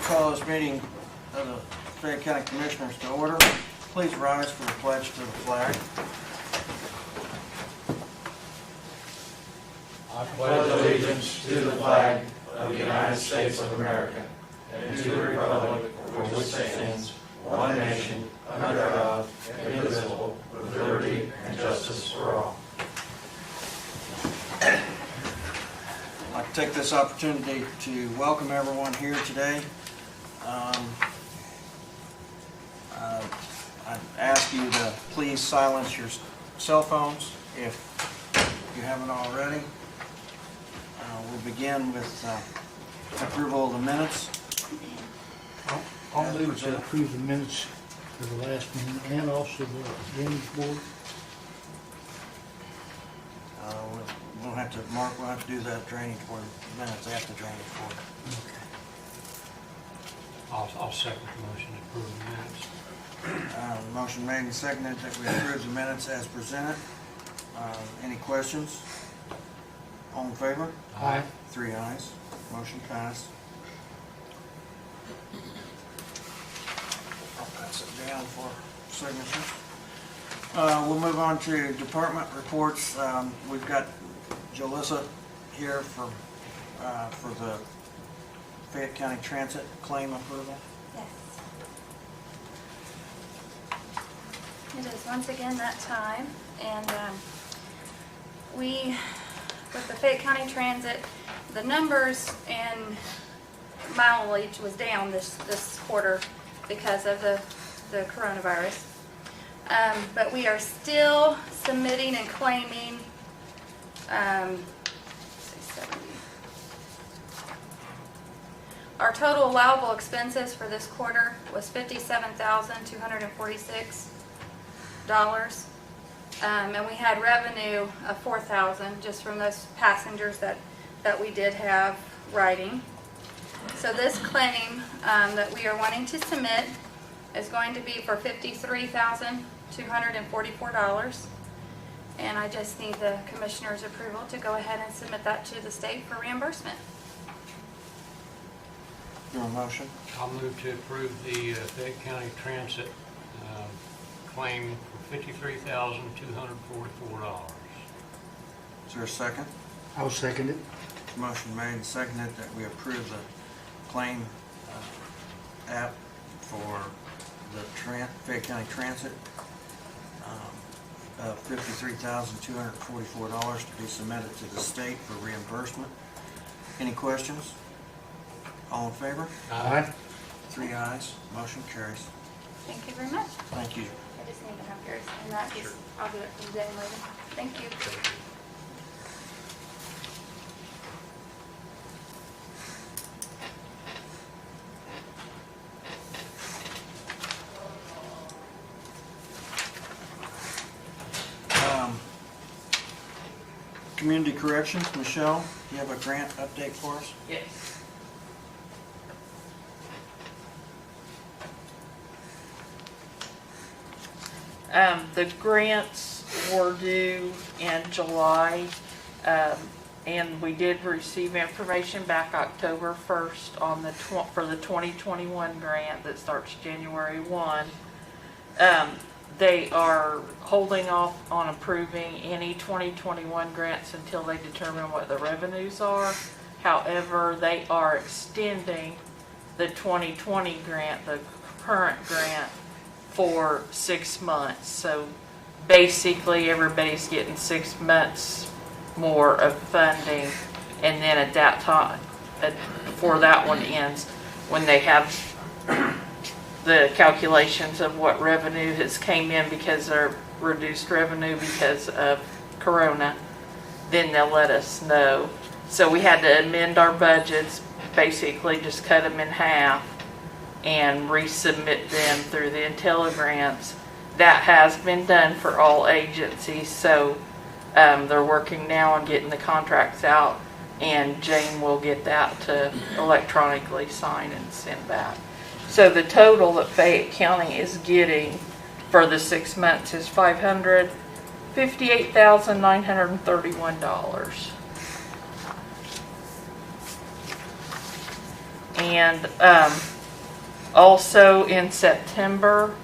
call this meeting of the Fayette County Commissioners to order. Please rise for the pledge to the flag. I pledge allegiance to the flag of the United States of America and to the republic for which it stands, one nation, under God, indivisible, with liberty and justice for all. I'd like to take this opportunity to welcome everyone here today. I'd ask you to please silence your cell phones if you haven't already. We'll begin with approval of the minutes. I'll move to approve the minutes for the last meeting and also the drainage board. We'll have to do that drainage board minutes after drainage board. Okay. I'll second the motion to approve the minutes. Motion made and seconded that we approve the minutes as presented. Any questions? All in favor? Aye. 3 ayes. Motion passed. I'll pass it down for signatures. We'll move on to department reports. We've got Jalissa here for the Fayette County Transit claim approval. Yes. It is once again that time, and with the Fayette County Transit, the numbers in mileage was down this quarter because of the coronavirus. But we are still submitting and claiming, let's see, 70. Our total allowable expenses for this quarter was $57,246. And we had revenue of $4,000 just from those passengers that we did have riding. So this claim that we are wanting to submit is going to be for $53,244. And I just need the commissioner's approval to go ahead and submit that to the state for reimbursement. Your motion? I'll move to approve the Fayette County Transit claim for $53,244. Is there a second? I'll second it. Motion made and seconded that we approve the claim app for the Fayette County Transit of $53,244 to be submitted to the state for reimbursement. Any questions? All in favor? Aye. 3 ayes. Motion carries. Thank you very much. Thank you. I just need to have yours, and that is, I'll do it from Jen later. Thank you. Community Corrections, Michelle, do you have a grant update for us? Yes. The grants were due in July, and we did receive information back October 1st on for the 2021 grant that starts January 1. They are holding off on approving any 2021 grants until they determine what the revenues are. However, they are extending the 2020 grant, the current grant, for 6 months. So basically everybody's getting 6 months more of funding, and then at that time, before that one ends, when they have the calculations of what revenue has came in because of reduced revenue because of Corona, then they'll let us know. So we had to amend our budgets, basically just cut them in half and resubmit them through the IntelliGrants. That has been done for all agencies, so they're working now on getting the contracts out, and Jane will get that to electronically sign and send back. So the total that Fayette County is getting for the 6 months is $558,931. And Also in September,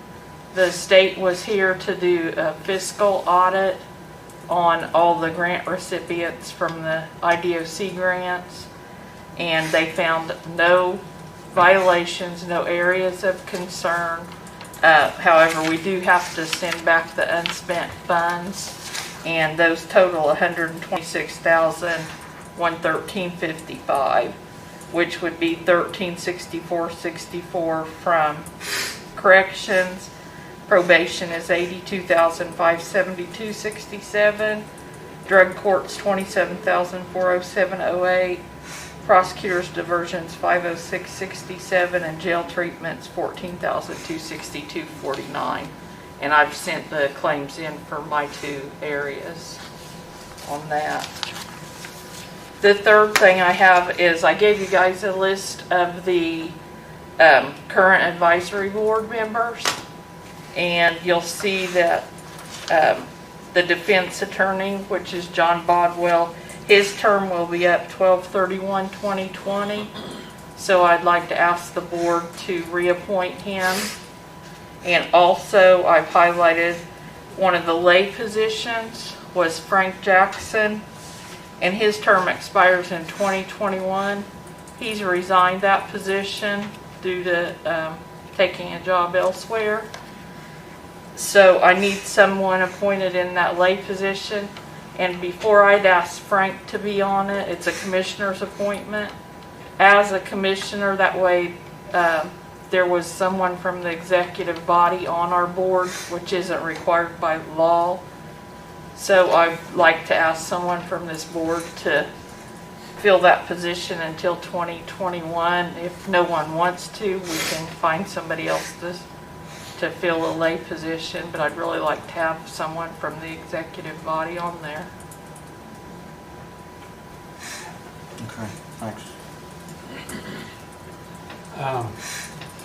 the state was here to do a fiscal audit on all the grant recipients from the IDOC grants, and they found no violations, no areas of concern. However, we do have to send back the unspent funds, and those total $126,113.55, which would be $1364.64 from corrections. Probation is $82,572.67. Drug court's $27,407.08. Prosecutor's diversions $506.67, and jail treatments $14,262.49. And I've sent the claims in for my 2 areas on that. The third thing I have is I gave you guys a list of the current advisory board members, and you'll see that the defense attorney, which is John Bodwell, his term will be up 12/31/2020. So I'd like to ask the board to reappoint him. And also I've highlighted one of the lay positions was Frank Jackson, and his term expires in 2021. He's resigned that position due to taking a job elsewhere. So I need someone appointed in that lay position. And before I'd ask Frank to be on it, it's a commissioner's appointment. As a commissioner, that way there was someone from the executive body on our board, which isn't required by law. So I'd like to ask someone from this board to fill that position until 2021. If no one wants to, we can find somebody else to fill a lay position, but I'd really like to have someone from the executive body on there. Okay, thanks.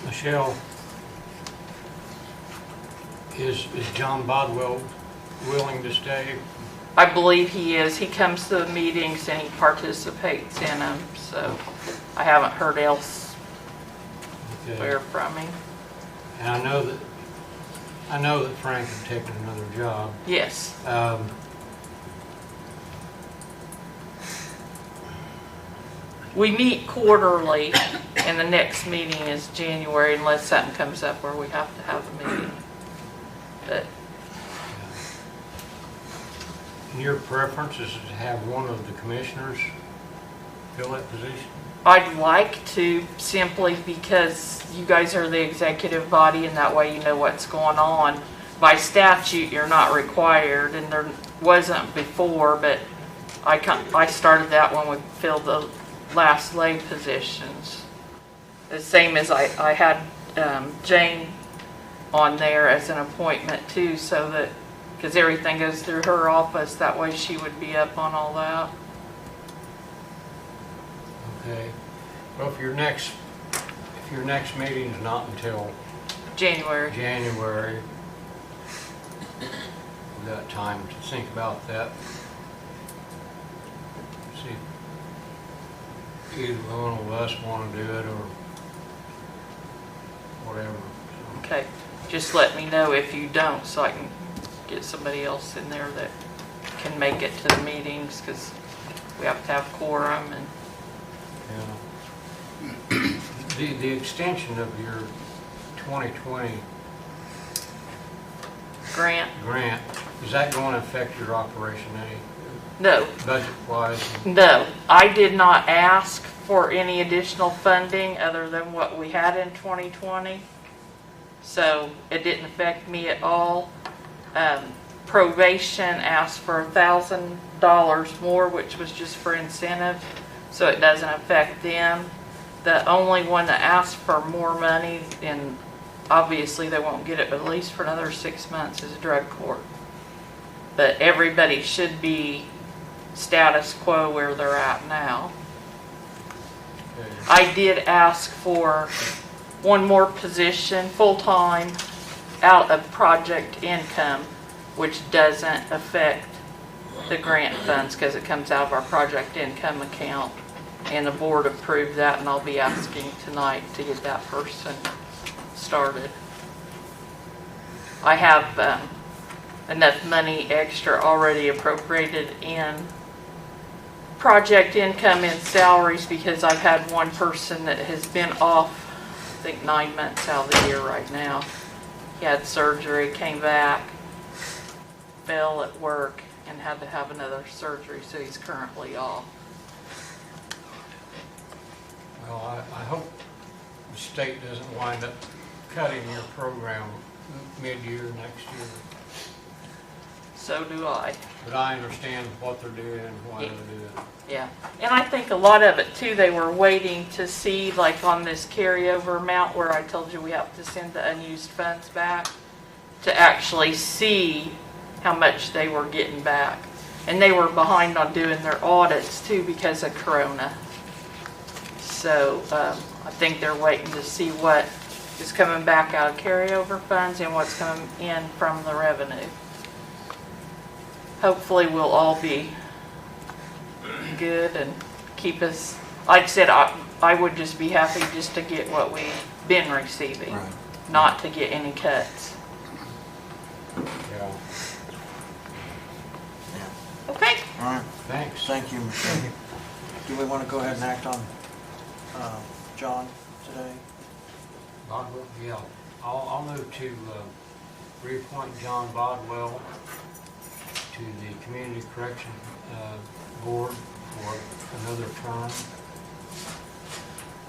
Michelle, is John Bodwell willing to stay? I believe he is. He comes to the meetings and he participates in them, so I haven't heard elsewhere from him. And I know that Frank had taken another job. Yes. We meet quarterly, and the next meeting is January unless something comes up where we have to have a meeting. But And your preference is to have one of the commissioners fill that position? I'd like to, simply because you guys are the executive body and that way you know what's going on. By statute, you're not required, and there wasn't before, but I started that when we filled the last lay positions. The same as I had Jane on there as an appointment too, so that, because everything goes through her office, that way she would be up on all that. Okay. Well, if your next meeting's not until January. we've got time to think about that. See if either one of us want to do it or whatever. Okay, just let me know if you don't, so I can get somebody else in there that can make it to the meetings, because we have to have quorum. And Yeah. The extension of your 2020 grant. is that going to affect your operation any No, budget-wise? no, I did not ask for any additional funding other than what we had in 2020, so it didn't affect me at all. Probation asked for $1,000 more, which was just for incentive, so it doesn't affect them. The only one that asked for more money, and obviously they won't get it at least for another 6 months, is drug court. But everybody should be status quo where they're at now. Okay. I did ask for one more position, full-time, out of project income, which doesn't affect the grant funds because it comes out of our project income account. And the board approved that, and I'll be asking tonight to get that person started. I have enough money extra already appropriated in project income and salaries because I've had one person that has been off, I think 9 months out of the year right now. He had surgery, came back, fell at work, and had to have another surgery, so he's currently off. Well, I hope the state doesn't wind up cutting your program mid-year next year. So do I. But I understand what they're doing and why they're doing it. Yeah, and I think a lot of it too, they were waiting to see, like on this carryover amount where I told you we have to send the unused funds back, to actually see how much they were getting back. And they were behind on doing their audits too because of Corona. So I think they're waiting to see what is coming back out of carryover funds and what's coming in from the revenue. Hopefully we'll all be good and keep us, like I said, I would just be happy just to get what we've been receiving, Right. not to get any cuts. Yeah. Okay. All right, Thanks. thank you, Michelle. Do we want to go ahead and act on John today? Bodwell, yeah. I'll move to reappoint John Bodwell to the Community Correction Board for another term.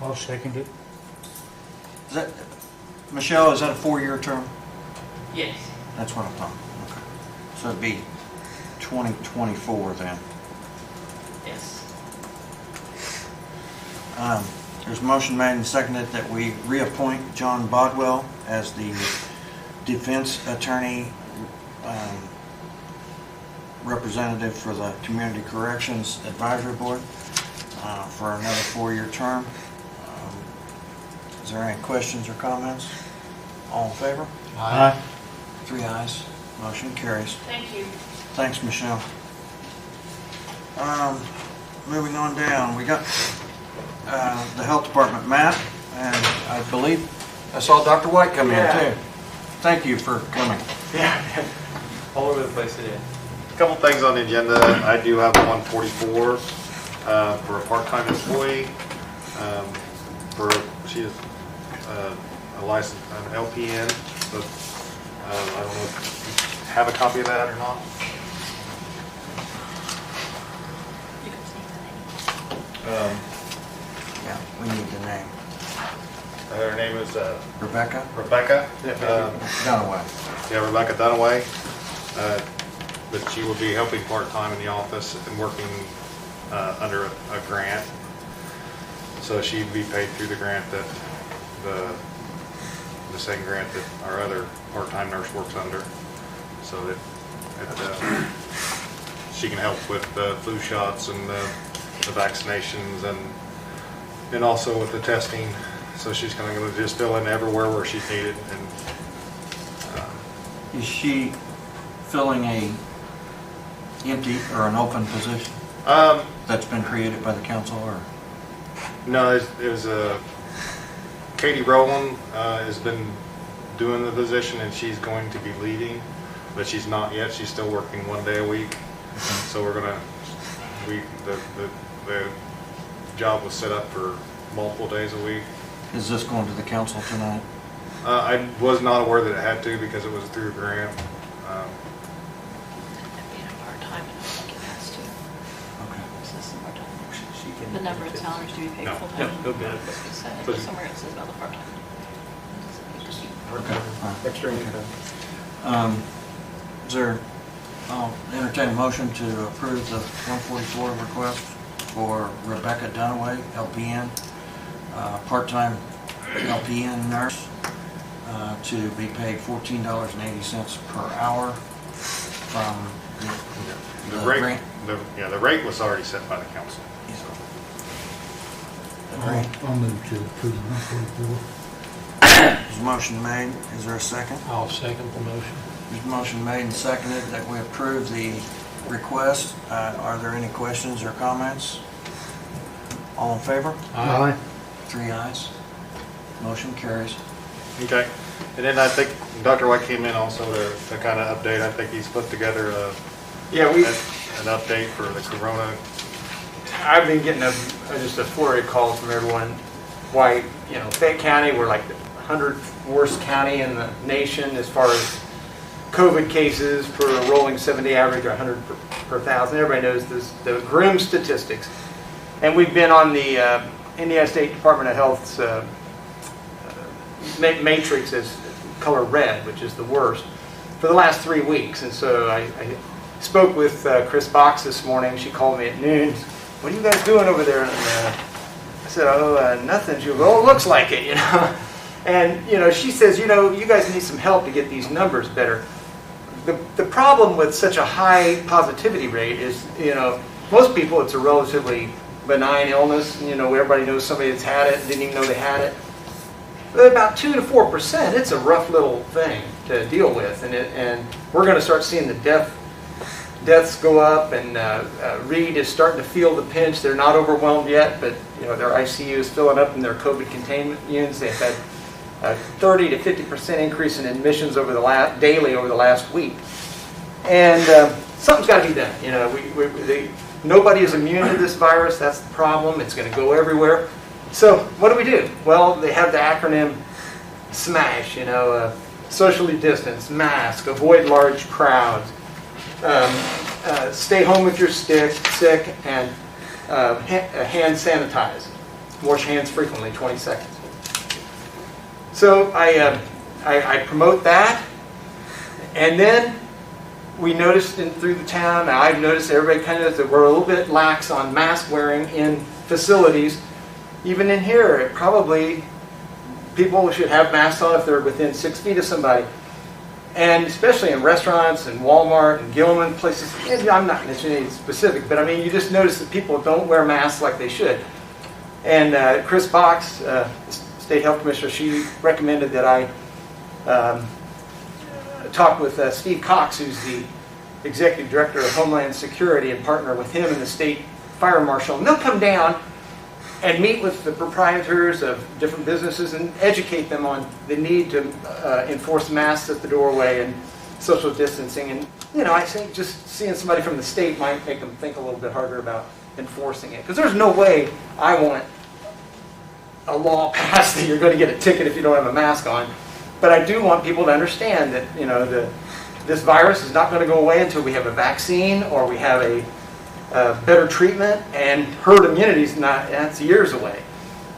I'll second it. Is that, Michelle, is that a 4-year term? Yes. That's what I thought. Okay. So it'd be 2024 then. Yes. There's a motion made and seconded that we reappoint John Bodwell as the defense attorney representative for the Community Corrections Advisory Board for another 4-year term. Is there any questions or comments? All in favor? Aye. 3 ayes. Motion carries. Thank you. Thanks, Michelle. Moving on down, we got the Health Department map, and I believe I saw Dr. White come in Yeah. too. Thank you for coming. Yeah, all over the place today. A couple things on the agenda. I do have 144 for a part-time employee. She is a licensed an LPN, but I don't know if you have a copy of that or not. Yeah, we need the name. Her name is Rebecca Rebecca. Dunaway. Yeah, Rebecca Dunaway. But she will be helping part-time in the office and working under a grant. So she'd be paid through the grant that the same grant that our other part-time nurse works under. So that she can help with the flu shots and the vaccinations and also with the testing. So she's going to just fill in everywhere where she's needed. And Is she filling a empty or an open position that's been created by the council, or? No, it was Katie Rowland has been doing the position, and she's going to be leading, but she's not yet. She's still working 1 day a week. So the job was set up for multiple days a week. Is this going to the council tonight? I was not aware that it had to because it was through a grant. Part-time, and I think it has to. Okay. It says some part-time. The number of salaries to be paid No. full-time. No benefits. It said- But- Somewhere it says about the part-time. Okay. All right. Extra income. Is there, I'll entertain a motion to approve the 144 request for Rebecca Dunaway, LPN, part-time LPN nurse, to be paid $14.80 per hour from The the rate, grant. the rate was already set by the council. The grant. I'll move to approve 144. There's a motion made. Is there a second? I'll second the motion. There's a motion made and seconded that we approve the request. Are there any questions or comments? All in favor? Aye. 3 ayes. Motion carries. Okay, and then I think Dr. White came in also to kind of update. I think he's put together Yeah, an update for the corona. I've been getting just a flurry of calls from everyone. Why, Fayette County, we're like the 100th worst county in the nation as far as COVID cases per rolling 7-day average, or 100 per thousand. Everybody knows this, the grim statistics. And we've been on the Indiana State Department of Health's matrix as color red, which is the worst, for the last 3 weeks. And so I spoke with Chris Box this morning. She called me at noon. What are you guys doing over there? And I said, nothing. She goes, well, it looks like it, And, she says, you guys need some help to get these numbers better. The problem with such a high positivity rate is, most people, it's a relatively benign illness. Everybody knows somebody that's had it, didn't even know they had it. But about 2 to 4%, it's a rough little thing to deal with. And we're going to start seeing the deaths go up, and Reed is starting to feel the pinch. They're not overwhelmed yet, but their ICU is filling up in their COVID containment units. They've had a 30 to 50% increase in admissions daily over the last week. And something's got to be done. Nobody is immune to this virus. That's the problem. It's going to go everywhere. So what do? Well, they have the acronym SMASH, socially distance, mask, avoid large crowds, stay home if you're sick, and hand sanitize. Wash hands frequently, 20 seconds. So I promote that, and then we noticed through the town, now I've noticed everybody kind of that we're a little bit lax on mask wearing in facilities. Even in here, probably people should have masks on if they're within 6 feet of somebody. And especially in restaurants and Walmart and Gilman places, I'm not mentioning any specific, but I mean, you just notice that people don't wear masks like they should. And Chris Box, State Health Commissioner, she recommended that I talk with Steve Cox, who's the Executive Director of Homeland Security, and partner with him and the State Fire Marshal. And they'll come down and meet with the proprietors of different businesses and educate them on the need to enforce masks at the doorway and social distancing. And, I think just seeing somebody from the state might make them think a little bit harder about enforcing it. Because there's no way I want a law passed that you're going to get a ticket if you don't have a mask on. But I do want people to understand that, this virus is not going to go away until we have a vaccine or we have a better treatment, and herd immunity is that's years away.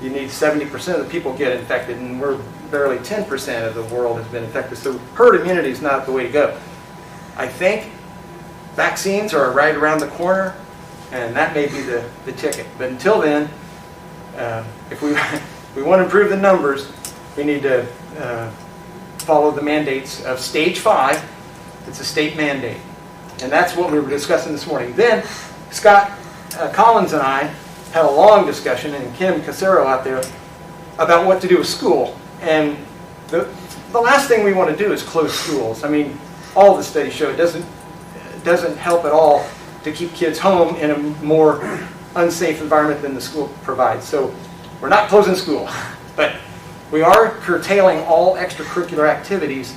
You need 70% of the people get infected, and we're barely 10% of the world has been infected. So herd immunity is not the way to go. I think vaccines are right around the corner, and that may be the ticket. But until then, if we want to improve the numbers, we need to follow the mandates of stage 5. It's a state mandate. And that's what we were discussing this morning. Then Scott Collins and I had a long discussion, and Kim Casero out there, about what to do with school. And the last thing we want to do is close schools. I mean, all the studies show it doesn't help at all to keep kids home in a more unsafe environment than the school provides. So we're not closing school, but we are curtailing all extracurricular activities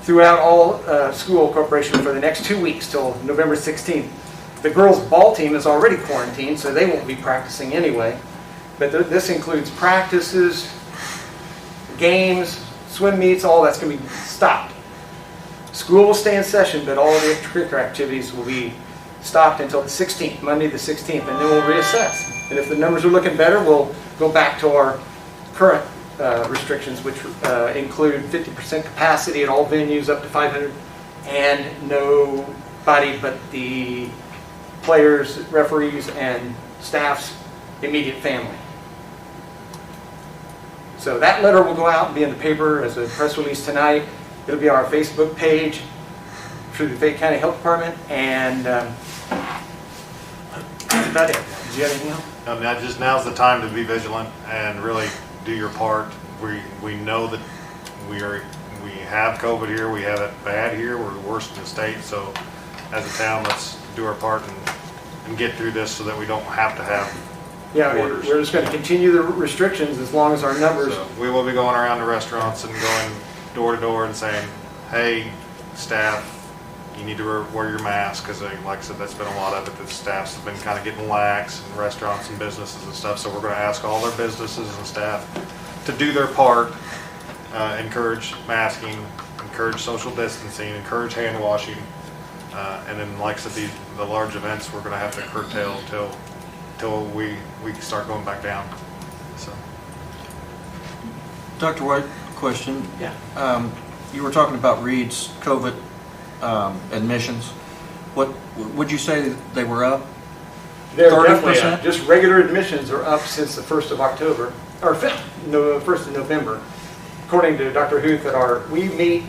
throughout all school corporation for the next 2 weeks till November 16th. The girls' ball team is already quarantined, so they won't be practicing anyway. But this includes practices, games, swim meets, all that's going to be stopped. School will stay in session, but all of the extracurricular activities will be stopped until the 16th, Monday the 16th, and then we'll reassess. And if the numbers are looking better, we'll go back to our current restrictions, which include 50% capacity at all venues up to 500, and nobody but the players, referees, and staff's immediate family. So that letter will go out and be in the paper as a press release tonight. It'll be on our Facebook page through the Fayette County Health Department, and that's about it. Did you have anything else? Now's the time to be vigilant and really do your part. We know that we have COVID here. We have it bad here. We're the worst in the state. So as a town, let's do our part and get through this so that we don't have to have Yeah, orders. we're just gonna continue the restrictions as long as our numbers. So we will be going around to restaurants and going door to door and saying, hey, staff, you need to wear your mask, because like I said, that's been a lot of it. The staffs have been kind of getting lax in restaurants and businesses and stuff. So we're going to ask all their businesses and staff to do their part, encourage masking, encourage social distancing, encourage hand washing. And then, like I said, the large events we're going to have to curtail until we start going back down. So. Dr. White, question. Yeah. You were talking about Reed's COVID admissions. What would you say they were up? They're definitely 30%? up. Just regular admissions are up since the 1st of October, or 1st of November. According to Dr. Huth, we meet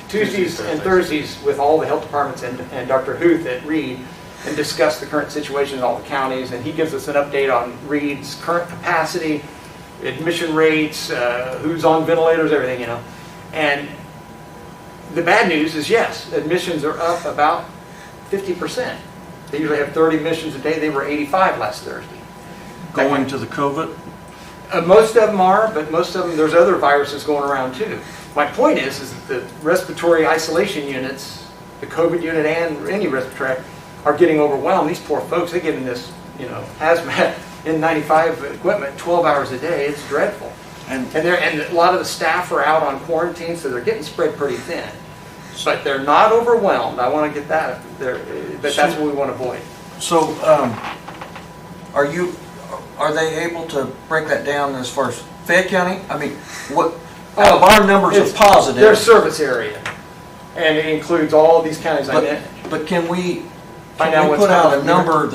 Tuesdays and Thursdays with all the health departments and Dr. Huth at Reed and discuss the current situation in all the counties, and he gives us an update on Reed's current capacity, admission rates, who's on ventilators, everything, you know. And the bad news is, yes, admissions are up about 50%. They usually have 30 admissions a day. They were 85 last Thursday. Going to the COVID? Most of them are, but most of them, there's other viruses going around too. My point is that the respiratory isolation units, the COVID unit and any respiratory, are getting overwhelmed. These poor folks, they're getting this, you know, hazmat N95 equipment 12 hours a day. It's dreadful. And a lot of the staff are out on quarantine, so they're getting spread pretty thin. But they're not overwhelmed. I want to get that there, but that's what we want to avoid. So, are they able to break that down as far as Fayette County? I mean, what? Out of our numbers of positive. Their service area, and it includes all these counties. But can we Find out what's put out a coming here. number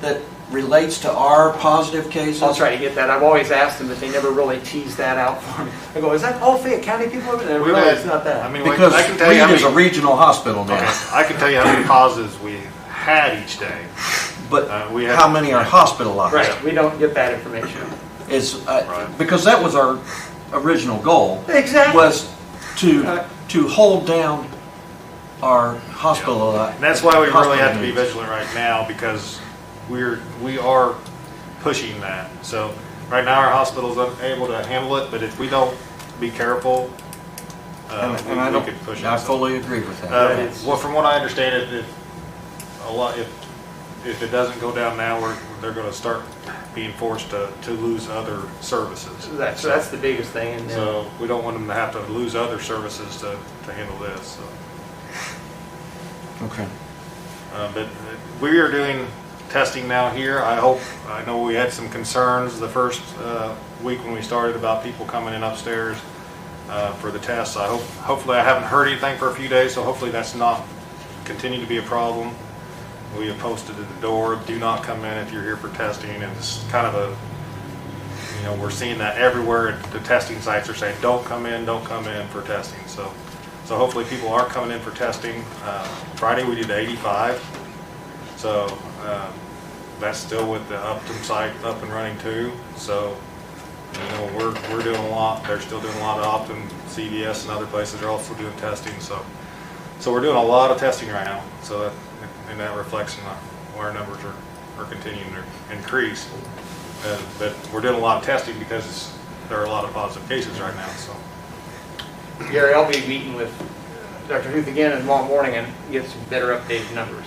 that relates to our positive cases? I'll try to get that. I've always asked them, but they never really teased that out for me. I go, is that all Fayette County people over there? Really, it's not that. I mean, Because I can tell you how Reed is a many, regional hospital now. okay, I can tell you how many positives we had each day. But we had- how many are hospitalized? Right, we don't get that information. Right. Because that was our original goal. Exactly. Was to hold down our hospital. And that's why we really have to be hospital vigilant right now, because we are pushing that. So right now our hospital's unable to handle it, but if we don't be careful, we could push it. I fully agree with that. Well, from what I understand, if it doesn't go down now, they're going to start being forced to lose other services. So that's the biggest thing. And So we don't want them to have to lose other services to handle this. So. Okay. But we are doing testing now here. I know we had some concerns the first week when we started about people coming in upstairs for the tests. Hopefully I haven't heard anything for a few days, so hopefully that's not continue to be a problem. We have posted at the door, do not come in if you're here for testing, and it's kind of we're seeing that everywhere. The testing sites are saying, don't come in for testing. So hopefully people are coming in for testing. Friday we did 85, so that's still with the Upton site up and running too. So we're doing a lot. They're still doing a lot of Upton, CVS, and other places are also doing testing. So we're doing a lot of testing right now. So that reflects on where our numbers are continuing to increase. But we're doing a lot of testing because there are a lot of positive cases right now. So. Gary, I'll be meeting with Dr. Huth again tomorrow morning and get some better updated numbers.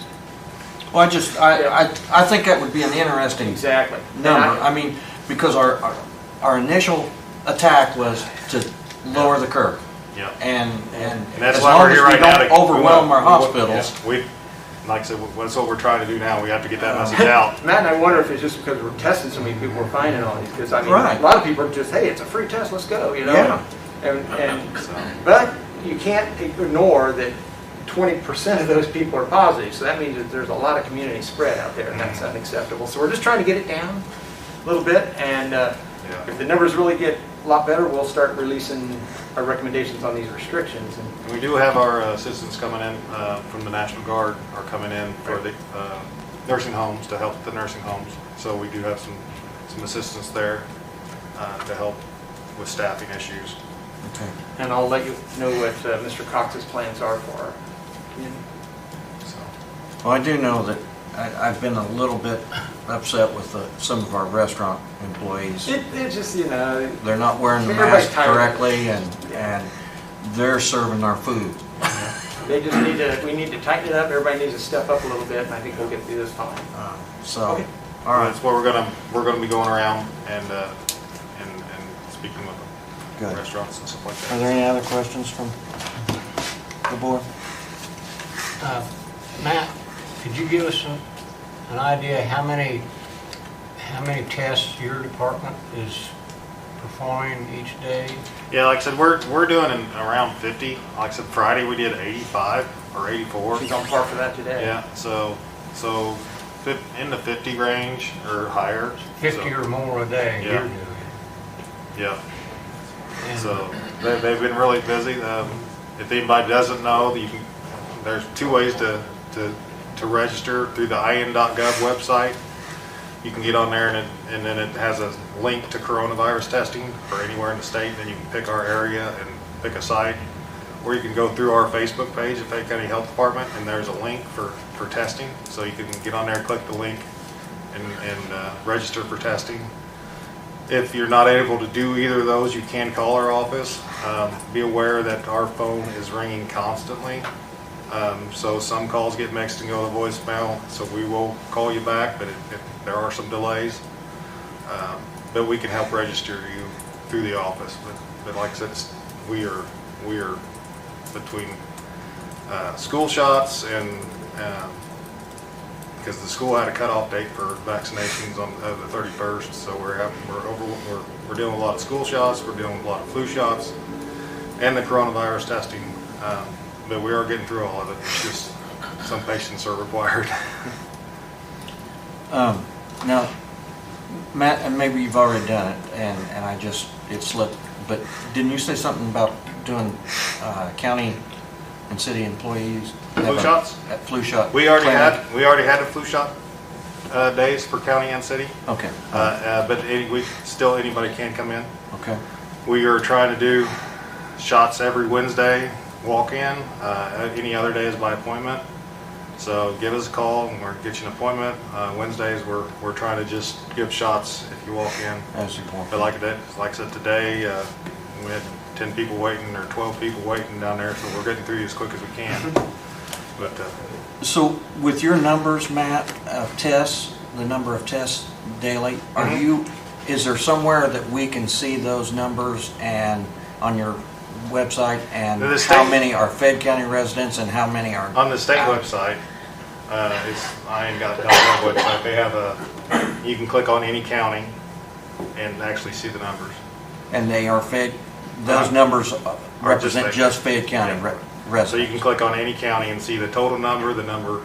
Well, I think that would be an interesting Exactly. number. I mean, because our initial attack was to lower the curve. Yeah. And that's as why long we're as here we right now. don't overwhelm our hospitals. Yeah, like I said, that's what we're trying to do now. We have to get that message out. Matt and I wonder if it's just because we're testing so many people, we're finding all these. Because I mean, Right. a lot of people are just, hey, it's a free test, let's go, you know. Yeah. But you can't ignore that 20% of those people are positive. So that means that there's a lot of community spread out there, and that's unacceptable. So we're just trying to get it down a little bit, and if the numbers really get a lot better, we'll start releasing our recommendations on these restrictions. And we do have our assistants coming in from the National Guard are coming in for the nursing homes to help the nursing homes. So we do have some assistants there to help with staffing issues. Okay. And I'll let you know what Mr. Cox's plans are for our community. So. Well, I do know that I've been a little bit upset with some of our restaurant employees. It's just, you know, They're not wearing the Everybody's mask tired of it. correctly, and they're serving our food. they just need to, we need to tighten it up, everybody needs to step up a little bit, and I think we'll get through this fine. So, Okay. all right, That's what we're gonna be going around and speaking with the good. restaurants and stuff like Are that. there any other questions from the board? Matt, could you give us an idea how many tests your department is performing each day? Yeah, like I said, we're doing around 50. Like I said, Friday we did 85 or 84. She's on par for that today. Yeah, so in the 50 range or higher. 50 or more a day Yeah. you're doing. Yeah. And So they've been really busy. If anybody doesn't know, there's two ways to register through the in.gov website. You can get on there and then it has a link to coronavirus testing for anywhere in the state. Then you can pick our area and pick a site. Or you can go through our Facebook page, the Fayette County Health Department, and there's a link for testing. So you can get on there, click the link, and register for testing. If you're not able to do either of those, you can call our office. Be aware that our phone is ringing constantly. So some calls get mixed and go to voicemail, so we will call you back, but there are some delays. But we can help register you through the office. But like I said, we are between school shots and because the school had a cutoff date for vaccinations on the 31st, so we're dealing with a lot of school shots, we're dealing with a lot of flu shots, and the coronavirus testing. But we are getting through all of it. It's just some patience are required. Now, Matt, and maybe you've already done it, and it slipped, but didn't you say something about doing county and city employees? Flu shots? Flu shot. We already clinic? had the flu shot days for county and city, Okay, but anybody can come in. okay. We are trying to do shots every Wednesday, walk in. Any other day is by appointment. So give us a call and we'll get you an appointment. Wednesdays we're trying to just give shots if you walk in. As important. But like I said today, we had 10 people waiting or 12 people waiting down there, so we're getting through as quick as we can. But So with your numbers, Matt, of tests, the number of tests daily, is there somewhere that we can see those numbers and on your website and The how state- many are Fayette County residents and how many are? on the state out? website, I ain't got that website. They have you can click on any county and actually see the numbers. And they are Fayette, those numbers represent Fayette. just Fayette County Yeah. residents? So you can click on any county and see the total number, the number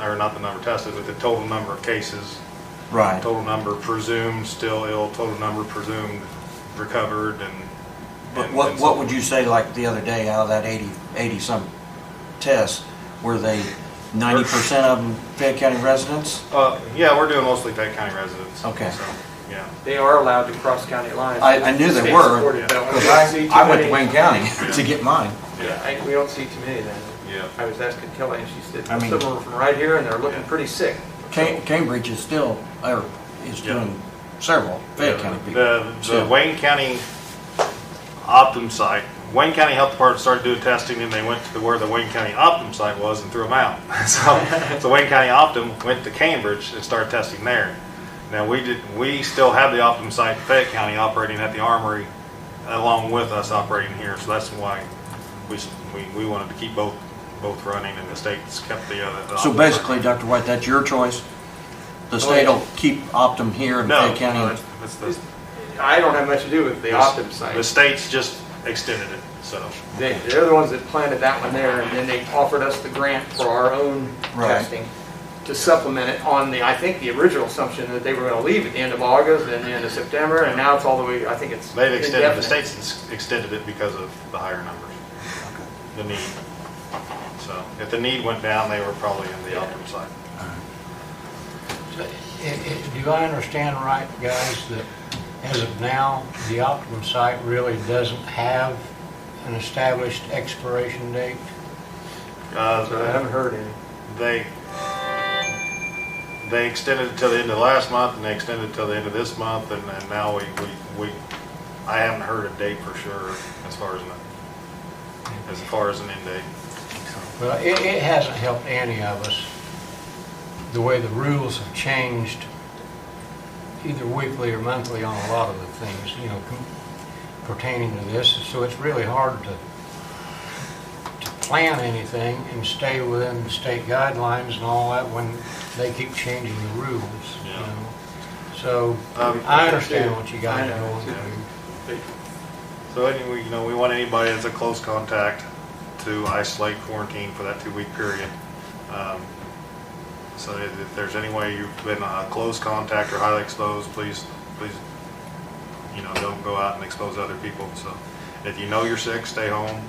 or not the number tested, but the total number of cases, Right. total number presumed still ill, total number presumed recovered, But and what so would you say, like the other day, out of that 80 some tests, were they 90% of them Fayette County residents? yeah, we're doing mostly Fayette County residents. Okay. So, yeah. They are allowed to cross county lines. I knew they State were, supported, but we because don't see too I went to many. Wayne County to get mine. Yeah, we don't see too many then. Yeah. I was asking Kelly, and she said I most mean- of them are from right here, and they're looking Yeah. pretty sick. Cambridge is still, or is Yeah. doing several Fayette County people. The So- Wayne County Optum site, Wayne County Health Department started doing testing and they went to where the Wayne County Optum site was and threw them out. So Wayne County Optum went to Cambridge and started testing there. Now we still have the Optum site in Fayette County operating at the Armory along with us operating here. So that's why we wanted to keep both running and the state's kept the other. So basically, Dr. White, that's your choice? The state will keep Optum here in No, Fayette County? that's the I don't have much to do with the Optum site. The state's just extended it, so. They're the ones that planted that one there, and then they offered us the grant for our own Right. testing to supplement it on I think the original assumption that they were gonna leave at the end of August and the end of September, and now it's all the way, I think it's They've extended, the indefinite. state's extended it because of the higher numbers, the need. So if the need went down, they were probably in the Optum side. Do I understand right, guys, that as of now, the Optimum site really doesn't have an established expiration date? I haven't heard any. they extended it till the end of last month, and they extended it till the end of this month, and now I haven't heard a date for sure as far as an end date. Well, it hasn't helped any of us, the way the rules have changed, either weekly or monthly on a lot of the things, you know, pertaining to this. So it's really hard to plan anything and stay within the state guidelines and all that when they keep changing the rules, you Yeah. know. So I understand what you guys are going through. So anyway, you know, we want anybody that's a close contact to isolate, quarantine for that 2-week period. So if there's any way you've been a close contact or highly exposed, please, you know, don't go out and expose other people. So if you know you're sick, stay home.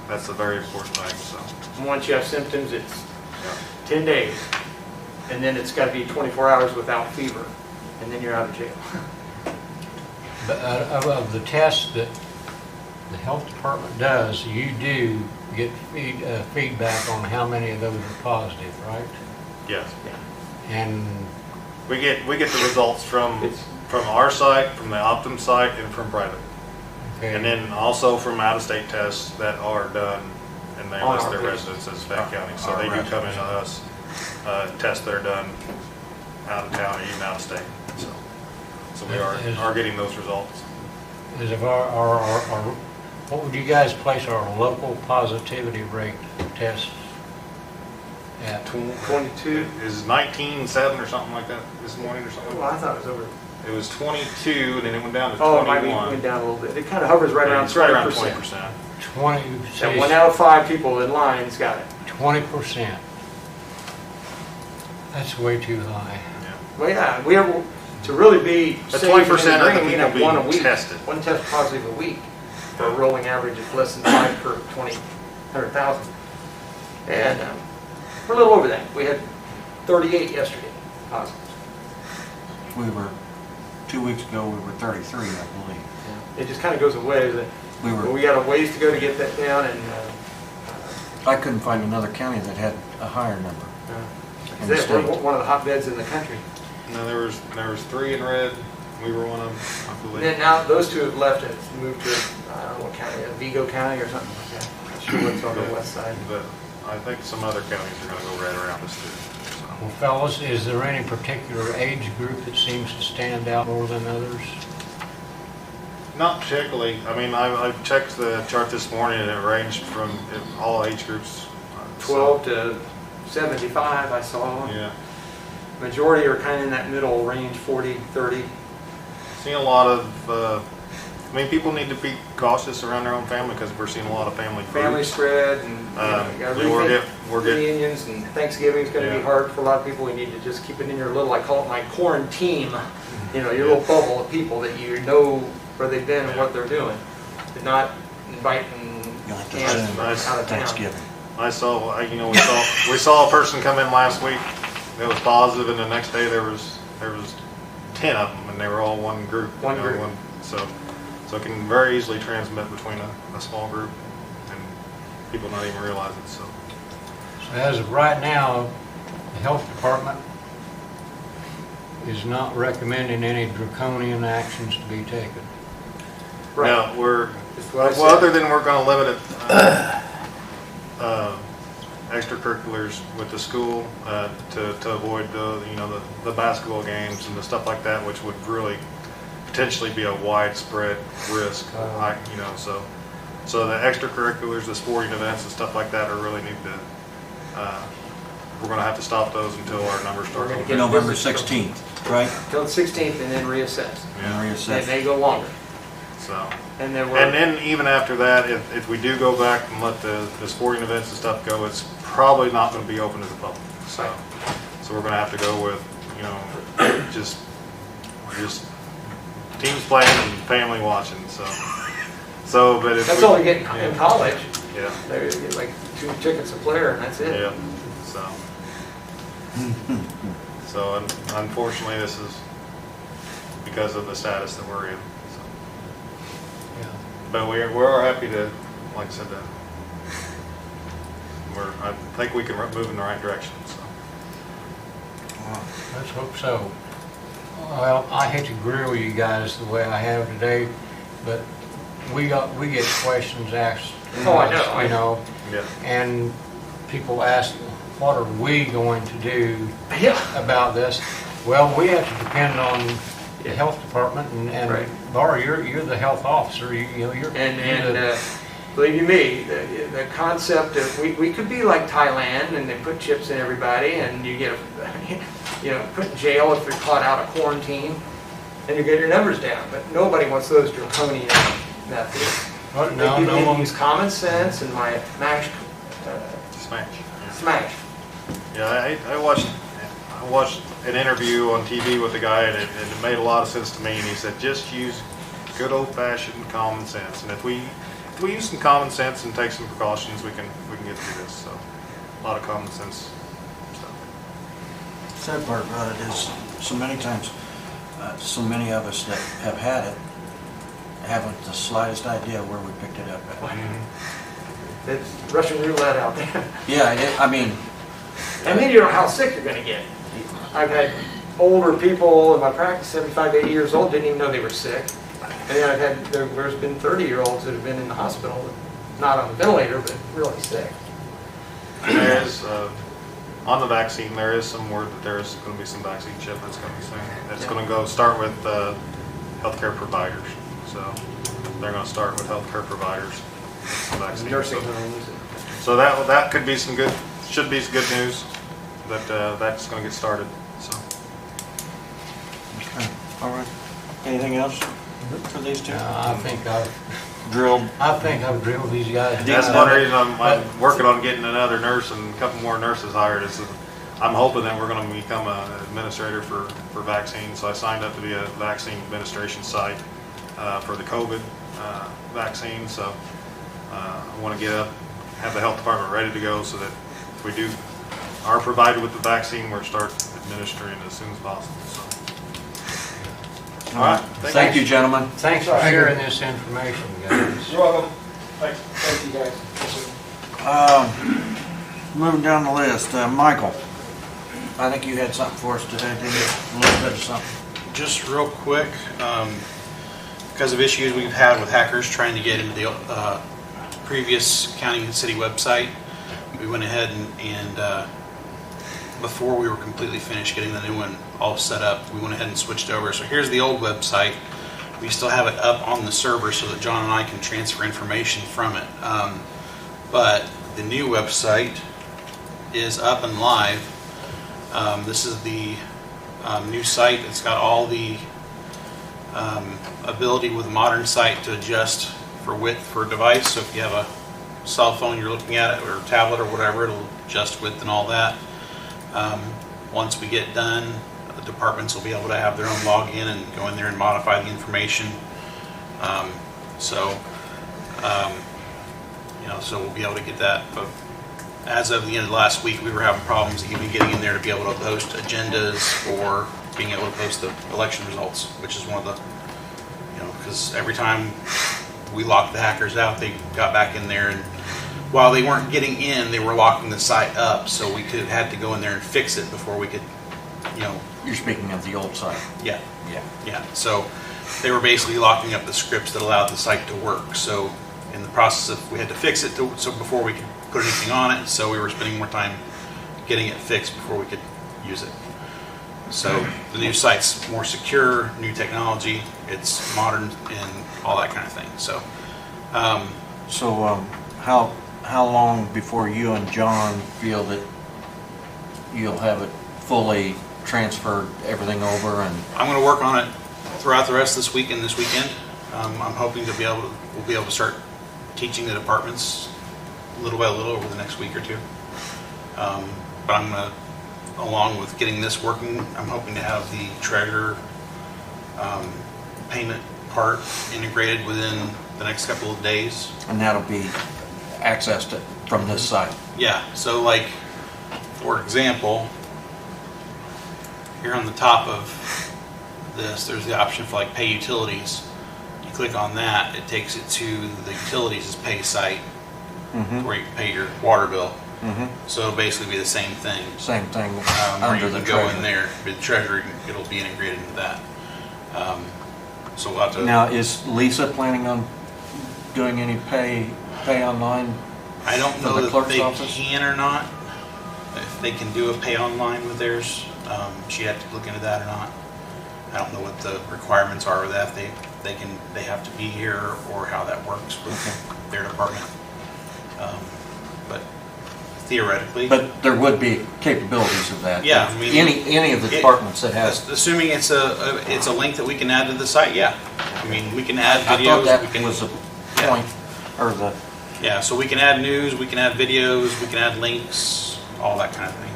That's a very important thing, so. And once you have symptoms, it's Yeah. 10 days, and then it's got to be 24 hours without fever, and then you're out of jail. But of the tests that the health department does, you do get feedback on how many of those are positive, right? Yes. And We get the results from It's- our site, from the Optum site, and from private. okay, And then also from out-of-state tests that are done, and they On list our their patients. residents as Fayette County. So Our they do come residents. into us, tests that are done out of town or even out of state. So we are getting those results. as of what would you guys place our local positivity rate tests at? 22? Is 19.7 or something like that this morning or something? Well, I thought it was over. It was 22, and then it went down to Oh, it might be 21. went down a little bit. It kind of hovers right around It's right around 20%. 20%. 20, And 1 out of 5 people in line's got it. 20%. That's way too high. Yeah. Well, yeah, we have, to really be But safe 20% and of the green, we people have one a being week. tested. One test positive a week for a rolling average of less than 5 per 100,000. And we're a little over that. We had 38 yesterday positive. We were, 2 weeks ago, we were 33, I believe. It just kind of goes away. We But were, we got a ways to go to get that down, and I couldn't find another county that had a higher number. In the we're state. one of the hotbeds in the country. No, there was 3 in red. We were one of them, I And believe. then now those two have left and it's moved to, I don't know what county, Vigo County or something like that. Not sure what's on the west side. But I think some other counties are gonna go right around us too. So. Well, fellas, is there any particular age group that seems to stand out more than others? Not particularly. I mean, I checked the chart this morning and it ranged from all age groups. 12 to 75 I saw. Yeah. Majority are kind of in that middle range, 40, 30. Seeing a lot of, I mean, people need to be cautious around their own family because we're seeing a lot of family Family groups. spread and you gotta We're getting, reunions and Thanksgiving's going to be Yeah. hard for a lot of people. We need to just keep it in your little, I call it my quarantine, you know, your little bubble of people that you know where they've been and what they're doing. And not inviting You'll have to cans send from out of town. Thanksgiving. I saw, you know, we saw a person come in last week that was positive, and the next day there was 10 of them, and they were all one group. you One know, group. So it can very easily transmit between a small group, and people not even realize it. So So as of right now, the health department is not recommending any draconian actions to be taken. Right. now we're That's what I well, said. other than we're going to limit it. Extracurriculars with the school to avoid the basketball games and the stuff like that, which would really potentially be a widespread risk. So the extracurriculars, the sporting events and stuff like that are really need to. We're going to have to stop those until our numbers start We're gonna going get down. November 16th, right? Till the 16th and then reassess. And Yeah. It reassess. may go longer. So. And then And we're, then even after that, if we do go back and let the sporting events and stuff go, it's probably not going to be open to the public. So we're going to have to go with, just teams playing and family watching. But if that's we, all they get in college. Yeah, They get like 2 tickets a player and that's it. yeah. So unfortunately, this is because of the status that we're in. So. Yeah. But we're happy to, like I said, I think we can move in the right direction. So. Let's hope so. Well, I hate to grill you guys the way I have today, but we get questions asked. Oh, I know. You know, Yeah. and people ask, what are we going to do Yeah. about this? Well, we have to depend on the health department, and Right. Laura, you're the health officer, you know, you're. And believe you me, the concept of, we could be like Thailand and they put chips in everybody and you get, put in jail if you're caught out of quarantine and you get your numbers down. But nobody wants those draconian methods. Well, They no, give no me to one, use common sense and my Smash. smash. Yeah, I watched an interview on TV with a guy, and it made a lot of sense to me. And he said, just use good old-fashioned common sense. And if we use some common sense and take some precautions, we can get through this. So, a lot of common sense stuff. Sad part about it is, so many times, so many of us that have had it haven't the slightest idea where we picked it up at. It's Russian roulette out there. Yeah, I mean, And then you don't know how sick you're going to get. I've had older people in my practice, 75 to 80 years old, didn't even know they were sick. And then there's been 30-year-olds that have been in the hospital, not on the ventilator, but really sick. There is, on the vaccine, there is some word that there is going to be some vaccine shipments coming soon. It's going to start with healthcare providers. So they're going to start with healthcare providers. Vaccine. Nursing homes. So that could be some good, should be some good news that that's going to get started. So. okay, all right. Anything else for these two? I think Drilled. I've drilled these guys. That's one reason I'm working on getting another nurse and a couple more nurses hired. Is that I'm hoping that we're going to become an administrator for vaccines. So I signed up to be a vaccine administration site for the COVID vaccine. So I want to get up, have the health department ready to go so that if we are provided with the vaccine, we'll start administering as soon as possible. So. All right. Thank you, gentlemen. Thanks for sharing this information, guys. You're welcome. Thank you, guys. Moving down the list, Michael, I think you had something for us today, didn't you? A little bit of something. Just real quick, because of issues we've had with hackers trying to get into the previous county and city website, we went ahead and before we were completely finished getting the new one all set up, we went ahead and switched over. So here's the old website. We still have it up on the server so that John and I can transfer information from it. But the new website is up and live. This is the new site. It's got all the ability with a modern site to adjust for width for a device. So if you have a cell phone you're looking at it, or tablet or whatever, it'll adjust width and all that. Once we get done, the departments will be able to have their own login and go in there and modify the information. So we'll be able to get that. But as of the end of last week, we were having problems even getting in there to be able to post agendas or being able to post the election results, which is one of the, because every time we locked the hackers out, they got back in there, and while they weren't getting in, they were locking the site up, so we had to go in there and fix it before we could, You're speaking of the old site. Yeah. Yeah. So they were basically locking up the scripts that allowed the site to work. So in the process of, we had to fix it so before we could put anything on it. So we were spending more time getting it fixed before we could use it. So the new site's more secure, new technology, it's modern and all that kind of thing. So, How long before you and John feel that you'll have it fully transferred, everything over? And I'm going to work on it throughout the rest of this week and this weekend. I'm hoping we'll be able to start teaching the departments little by little over the next week or two. But I'm going to, along with getting this working, I'm hoping to have the treasurer payment part integrated within the next couple of days. and that'll be accessed from this site. Yeah, so like, for example, here on the top of this, there's the option for like pay utilities. You click on that, it takes it to the utilities pay site, where you can pay your water bill. So it'll basically be the same thing. Same thing Where under you the can go in treasurer. there, with the treasurer, it'll be integrated into that. So we'll have to. Now, is Lisa planning on doing any pay online? I don't For know the that clerk's they office? can or not, if they can do a pay online with theirs. She had to look into that or not. I don't know what the requirements are with that, they have to be here or how that works with their department. But theoretically. But there would be capabilities of that. Yeah, I mean, Any of the departments that has. Assuming it's a link that we can add to the site, yeah. I mean, we can add I videos. thought we that can, was the yeah. point, or the, Yeah, so we can add news, we can add videos, we can add links, all that kind of thing.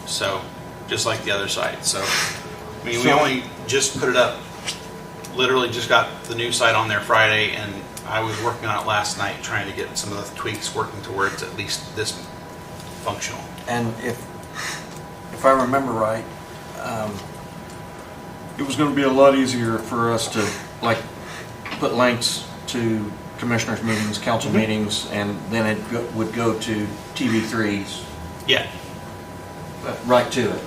So, just like the other site. So, I mean, we So- only just put it up, literally just got the new site on there Friday, and I was working on it last night, trying to get some of the tweaks working to where it's at least this functional. and if I remember right, it was gonna be a lot easier for us to, like, put links to commissioners' meetings, council meetings, and then it would go to TV3's, Yeah, right to it,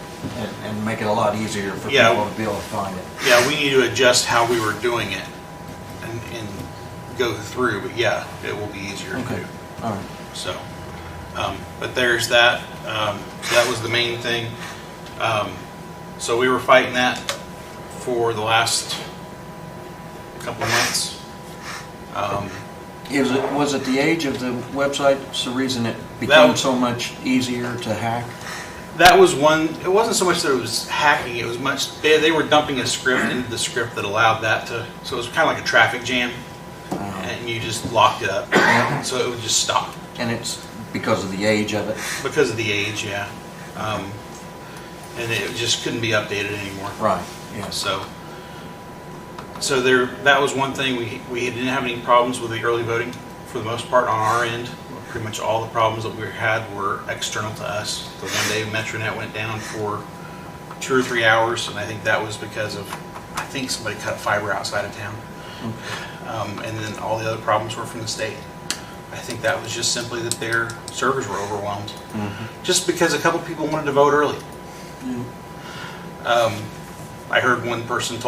and make it a lot easier for Yeah. people to be able to find it. yeah, we need to adjust how we were doing it and go through, but yeah, it will be easier to Okay, do. all right. So, but there's that. So that was the main thing. So we were fighting that for the last couple of months. Was it the age of the website, it's the reason it became was- so much easier to hack? That was one. It wasn't so much that it was hacking. It was much. They were dumping a script into the script that allowed that to. So it was kind of like a traffic jam, and you just locked it up, so it would just stop. And it's because of the age of it? Because of the age, yeah. And it just couldn't be updated anymore. Right, yes. So there, that was one thing. We didn't have any problems with the early voting for the most part on our end. Pretty much all the problems that we had were external to us. The one day Metronet went down for 2 or 3 hours, and I think that was because of, I think somebody cut fiber outside of town. And then all the other problems were from the state. I think that was just simply that their servers were overwhelmed. Just because a couple people wanted to vote early. I heard one person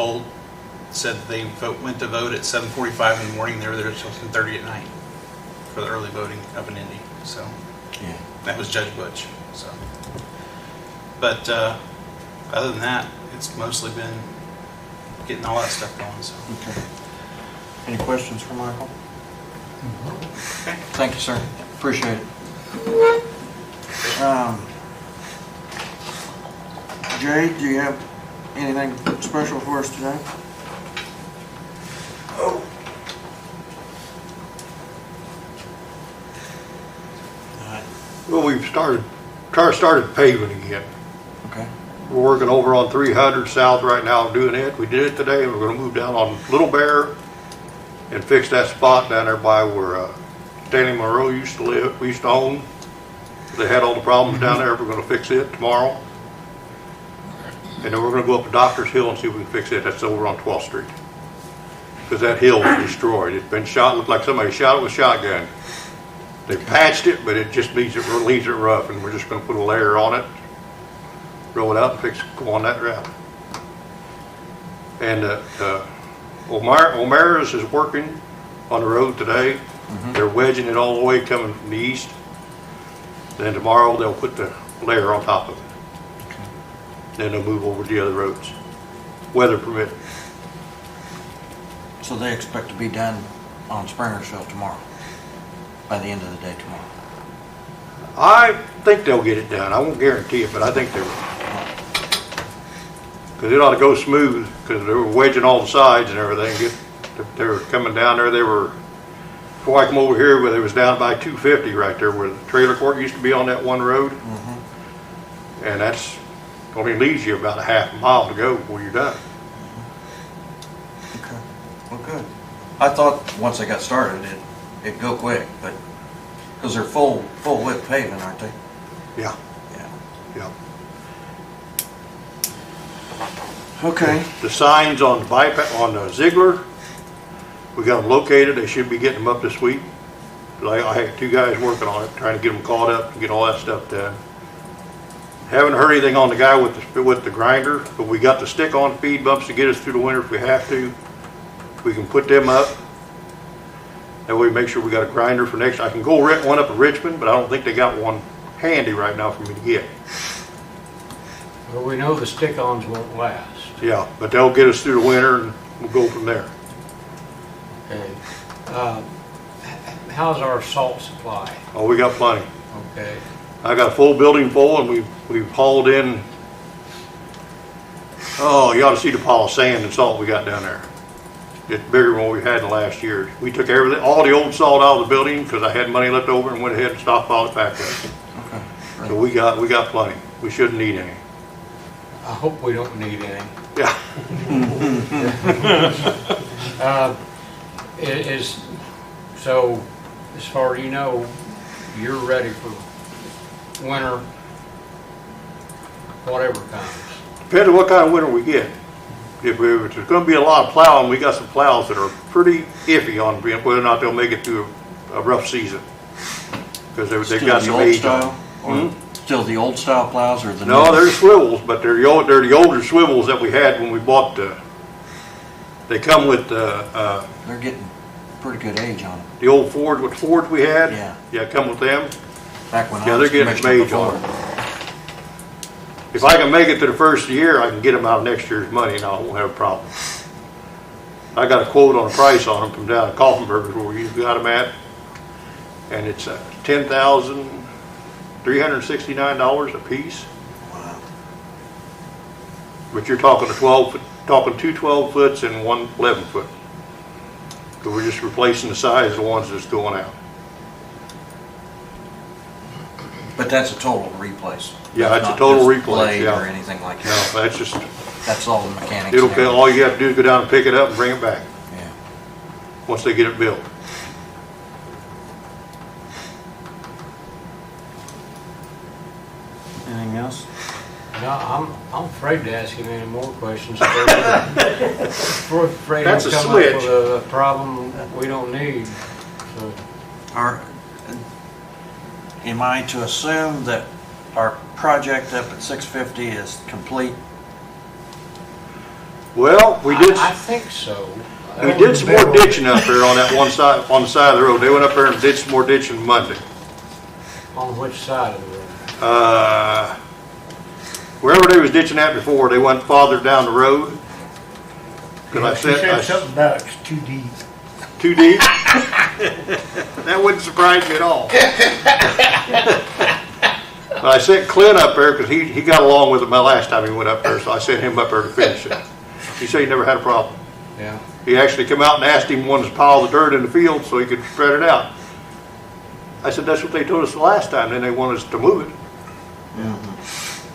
said they went to vote at 7:45 in the morning. They were there until 10:30 at night for the early voting up in Indy. So Yeah. that was Judge Butch. So, but other than that, it's mostly been getting all that stuff going. So Okay. Any questions for Michael? okay. Thank you, sir. Appreciate it. Jay, do you have anything special for us today? Well, we've started paving again. Okay. We're working over on 300 South right now doing it. We did it today, and we're gonna move down on Little Bear and fix that spot down there by where Stanley Monroe used to live, we used to own. They had all the problems down there. We're gonna fix it tomorrow. And then we're gonna go up to Doctor's Hill and see if we can fix it. That's over on 12th Street. Because that hill was destroyed. It's been shot, looked like somebody shot it with a shotgun. They patched it, but it just leaves it rough, and we're just gonna put a layer on it, roll it out and go on that route. And O'Mara's is working on the road today. They're wedging it all the way coming from the east. Then tomorrow they'll put the layer on top of it. Then they'll move over to the other roads, weather permitting. So they expect to be done on Springersville tomorrow, by the end of the day tomorrow. I think they'll get it done. I won't guarantee it, but I think they will. Because it ought to go smooth, because they were wedging all the sides and everything. They were coming down there, before I come over here, where they was down by 250 right there, where the trailer court used to be on that one road. And that's, only leaves you about a half a mile to go before you're done. Okay. Well, good. I thought once they got started, it'd go quick, but, because they're full width paving, aren't they? Yeah, Yeah. yeah. Okay. The signs on the Ziegler, we got them located. They should be getting them up this week. Like, I had 2 guys working on it, trying to get them caught up and get all that stuff done. Haven't heard anything on the guy with the grinder, but we got the stick-on speed bumps to get us through the winter if we have to. We can put them up. That way we make sure we got a grinder for next. I can go rent one up in Richmond, but I don't think they got one handy right now for me to get. Well, we know the stick-ons won't last. Yeah, but they'll get us through the winter and we'll go from there. Okay. How's our salt supply? Oh, we got plenty. Okay. I got a full building full and we've hauled in, oh, you ought to see the pile of sand and salt we got down there. It's bigger than what we had in the last year. We took everything, all the old salt out of the building because I had money left over and went ahead and stockpiled it back up. Okay. So we got plenty. We shouldn't need any. I hope we don't need any. Yeah. So, as far as you know, you're ready for winter, whatever comes. Depends on what kind of winter we get. If there's going to be a lot of plowing, we got some plows that are pretty iffy on whether or not they'll make it through a rough season. Because they've got some age on them. Still the old style plows or the new? No, they're swivels, but they're the older swivels that we had when we bought they come with They're getting pretty good age on them. the old Ford, what Fords we had. Yeah. Yeah, come with them. Back when Yeah, I they're was getting some commissioner age on before. them. If I can make it to the first year, I can get them out of next year's money and I won't have a problem. I got a quote on a price on them from down at Kaufenberger's where we usually got them at. And it's $10,369 a piece. Wow. But you're talking two 12 foots and one 11 foot. So we're just replacing the size of the ones that's going out. But that's a total replace. Yeah, That's it's a not total just replace, blade yeah. or anything like No, that. that's just, That's all the mechanics. it'll and kill, all you have to do is go down and pick it up and bring it back, everything. Yeah. once they get it built. Anything else? No, I'm afraid to ask him any more questions. We're afraid That's he'll a come switch. up with a problem we don't need. So, Am I to assume that our project up at 650 is complete? Well, we did think so. some more ditching up there on that one side, on the side of the road. They went up there and did some more ditching Monday. On which side of the road? Wherever they was ditching at before, they went farther down the road. Cause I She said said, something about it's too deep. too deep? That wouldn't surprise me at all. But I sent Clint up there because he got along with it my last time he went up there, so I sent him up there to finish it. He said he never had a problem. Yeah. He actually come out and asked him wanted to pile the dirt in the field so he could spread it out. I said, that's what they told us the last time, then they wanted us to move it.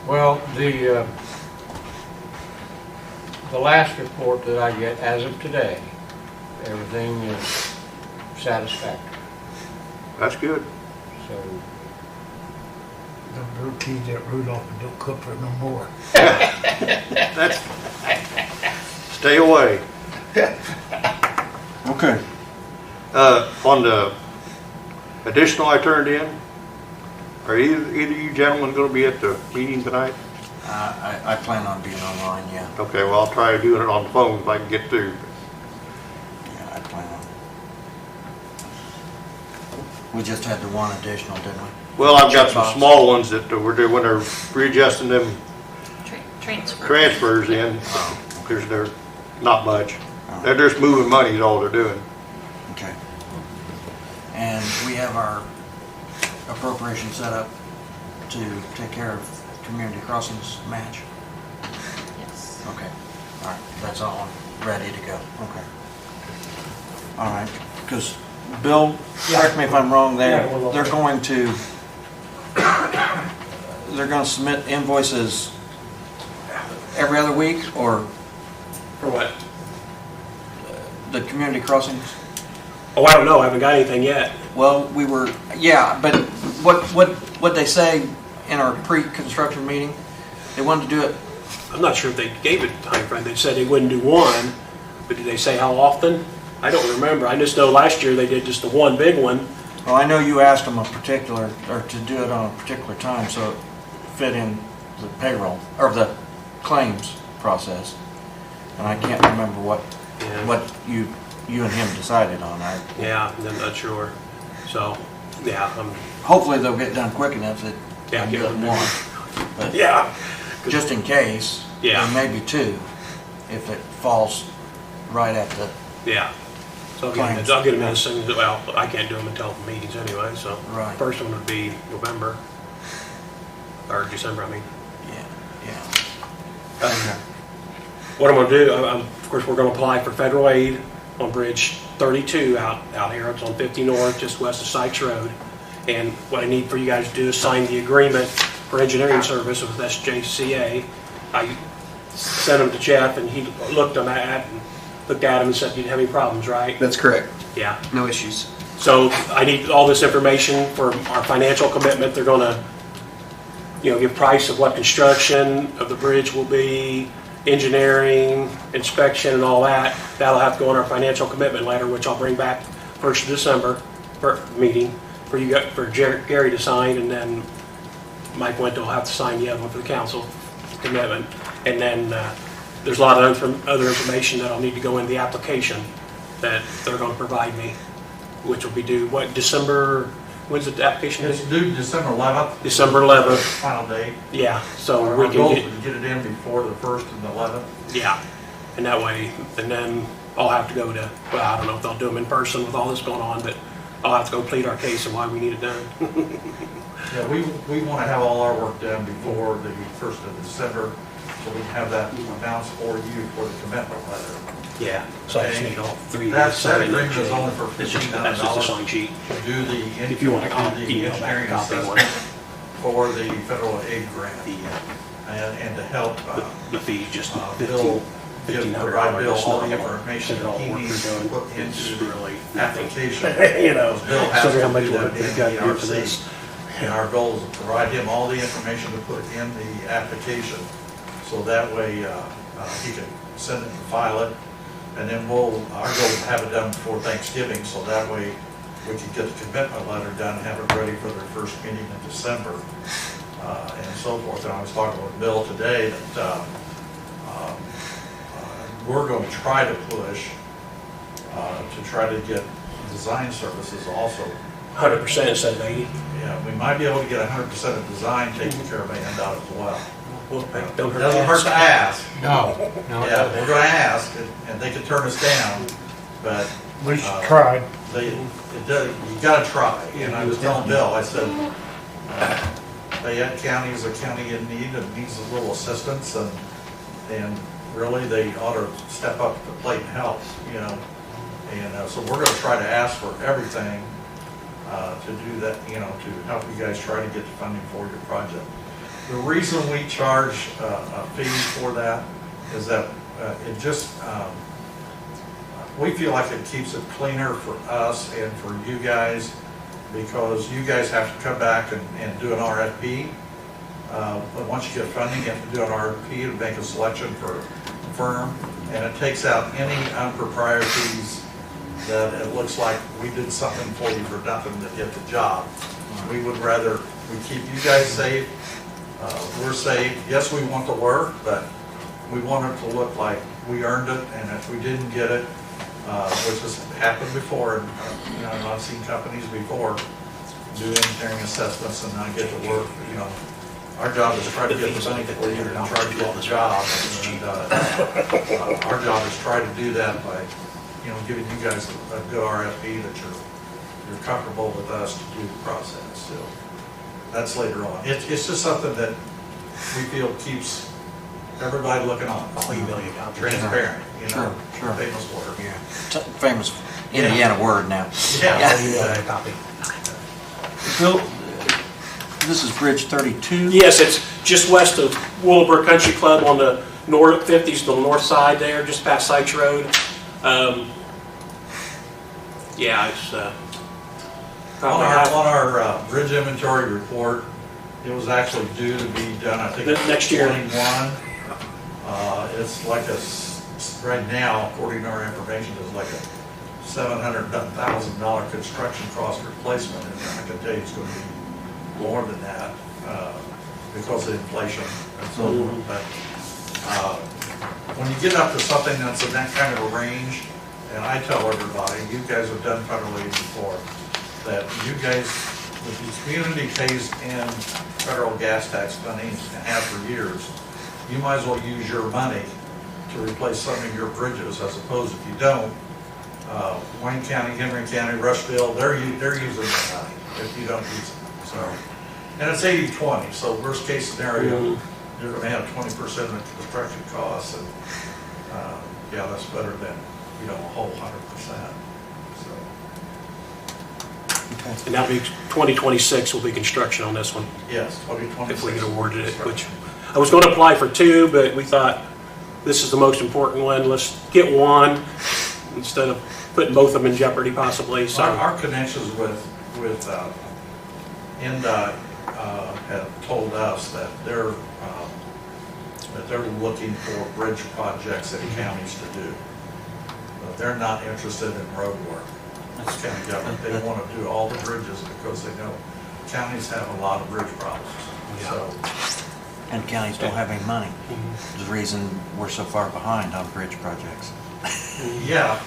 Well, the last report that I get as of today, everything is satisfactory. That's good. So, Don't tease that root off and don't cook for it no more. That's, stay away. Okay. On the additional I turned in, are either you gentlemen going to be at the meeting tonight? I plan on being online, yeah. Okay, well, I'll try doing it on the phone if I can get through. Yeah, I plan on. We just had the one additional, didn't we? Well, I've got some Checkbox. small ones that we're doing, when they're readjusting them Transfer. transfers in, because they're not much. They're just moving money is all they're doing. Okay. And we have our appropriation set up to take care of Community Crossings match? Yes. Okay. All right, that's all ready to go. Okay. All right, because Bill, correct me if I'm wrong, they're going to submit invoices every other week, or For what? the Community Crossings? Oh, I don't know. I haven't got anything yet. Well, we were, yeah, but what they say in our pre-construction meeting, they wanted to do it. I'm not sure if they gave it a time frame. They said they wouldn't do one, but did they say how often? I don't remember. I just know last year they did just the one big one, Well, I know you asked them a particular, or to do it on a particular time, so it fit in the payroll, or the claims process. And I can't remember what you and him decided on. Yeah, I'm not sure. So, yeah, Hopefully they'll get done quick enough that Yeah, I can do it one. But yeah, just in case, Yeah. or maybe two, if it falls right at the, yeah. So I'll get them in as soon as, well, I can't do them until the meetings anyway, so. Right. First one would be November, or December, I mean. yeah. What I'm gonna do, of course, we're gonna apply for federal aid on Bridge 32 out here. It's on 50 North, just west of Sykes Road. And what I need for you guys to do is sign the agreement for engineering service with SJCA. I sent them to Jeff, and he looked at them and said, you didn't have any problems, right? That's correct. Yeah. No issues. So I need all this information for our financial commitment. They're gonna, give price of what construction of the bridge will be, engineering, inspection, and all that. That'll have to go in our financial commitment letter, which I'll bring back 1st of December for meeting for Gary to sign, and then Mike Winter will have to sign the other one for the council commitment. And then there's a lot of other information that I'll need to go in the application that they're going to provide me, which will be due, December, when's the application It's due? due December 11th. December 11th. Final date. Yeah, so Our we goal can is to get it in before the 1st and the 11th. yeah, and that way, and then I'll have to go to, well, I don't know if they'll do them in person with all this going on, but I'll have to go plead our case and why we need it done. Yeah, we want to have all our work done before the 1st of December, so we can have that announced for you for the commitment letter. Yeah, so I just need all three. That signed. agreement is only for It's just, that's just a $1,500 sign sheet. to do the If you want to the email back a engineering copy assessment one. for the federal aid grant and to help The fee just Bill provide Bill all the $1,500. information All that he the work needs we're to doing put is into the really application. Bill has so how to much do work that they've got to in do for ERC. this. And our goal is to provide him all the information to put in the application, so that way he can send it and file it. And then our goal is to have it done before Thanksgiving, so that way we can get the commitment letter done and have it ready for their first meeting in December, and so forth. And I was talking with Bill today that we're going to try to push to try to get design services also. 100% instead of 80. Yeah, we might be able to get 100% of design taken care of and out as well. Well, don't hurt Doesn't hurt to ask. No. Yeah, we're gonna ask, and they could turn us down, but At least you tried. you gotta try. And I was telling Bill, I said, Fayette County is a county in need and needs a little assistance, and really they ought to step up to the plate and help, And so we're gonna try to ask for everything to do that, to help you guys try to get the funding for your project. The reason we charge a fee for that is that it just, we feel like it keeps it cleaner for us and for you guys, because you guys have to come back and do an RFP. But once you get funding, you have to do an RFP to make a selection for a firm, and it takes out any improprieties that it looks like we did something for you for nothing to get the job. We would rather, we keep you guys safe, we're safe. Yes, we want the work, but we want it to look like we earned it, and if we didn't get it, which has happened before, and I've seen companies before do engineering assessments and not get the work, our job is to try to get the money for you and try to get the job, and our job is try to do that by giving you guys a good RFP that you're comfortable with us to do the process. So that's later on. It's just something that we feel keeps everybody looking on, transparent, Sure. famous word. Yeah. Famous Indiana word now. Yeah. Bill, this is Bridge 32? Yes, it's just west of Willowbrook Country Club on the north 50s, the north side there, just past Sykes Road. Yeah, it's On our bridge inventory report, it was actually due to be done, I think, Next year. 21. It's like right now, according to our information, it's like a $700,000 construction cost replacement, and I can tell you it's going to be more than that because of inflation and so forth. But when you get up to something that's in that kind of a range, and I tell everybody, you guys have done federal aid before, that you guys, if the community pays in federal gas tax money and have for years, you might as well use your money to replace some of your bridges, as opposed if you don't, Wayne County, Henry County, Rushville, they're using their money if you don't use it. So, and it's 80-20, so worst case scenario, you're gonna have 20% of the construction costs, and yeah, that's better than, you know, a whole 100%. So, And that'll be 2026 will be construction on this one, yes, 2026. if we get awarded it, which I was going to apply for 2, but we thought this is the most important one. Let's get one instead of putting both of them in jeopardy possibly. So Our connections with NDOT have told us that they're looking for bridge projects in counties to do. But they're not interested in road work. That's county government. They want to do all the bridges because they know counties have a lot of bridge problems. So, And counties don't have any money. The reason we're so far behind on bridge projects. yeah.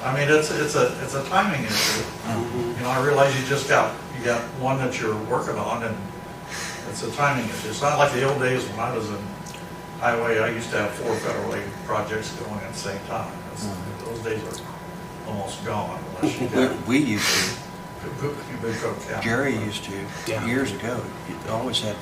I mean, it's a timing issue. You know, I realize you got one that you're working on, and it's a timing issue. It's not like the old days when I was in highway. I used to have 4 federal aid projects going at the same time. Those days are almost gone. Unless you got We used to. Big Coke County. Jerry used to, years ago. He always had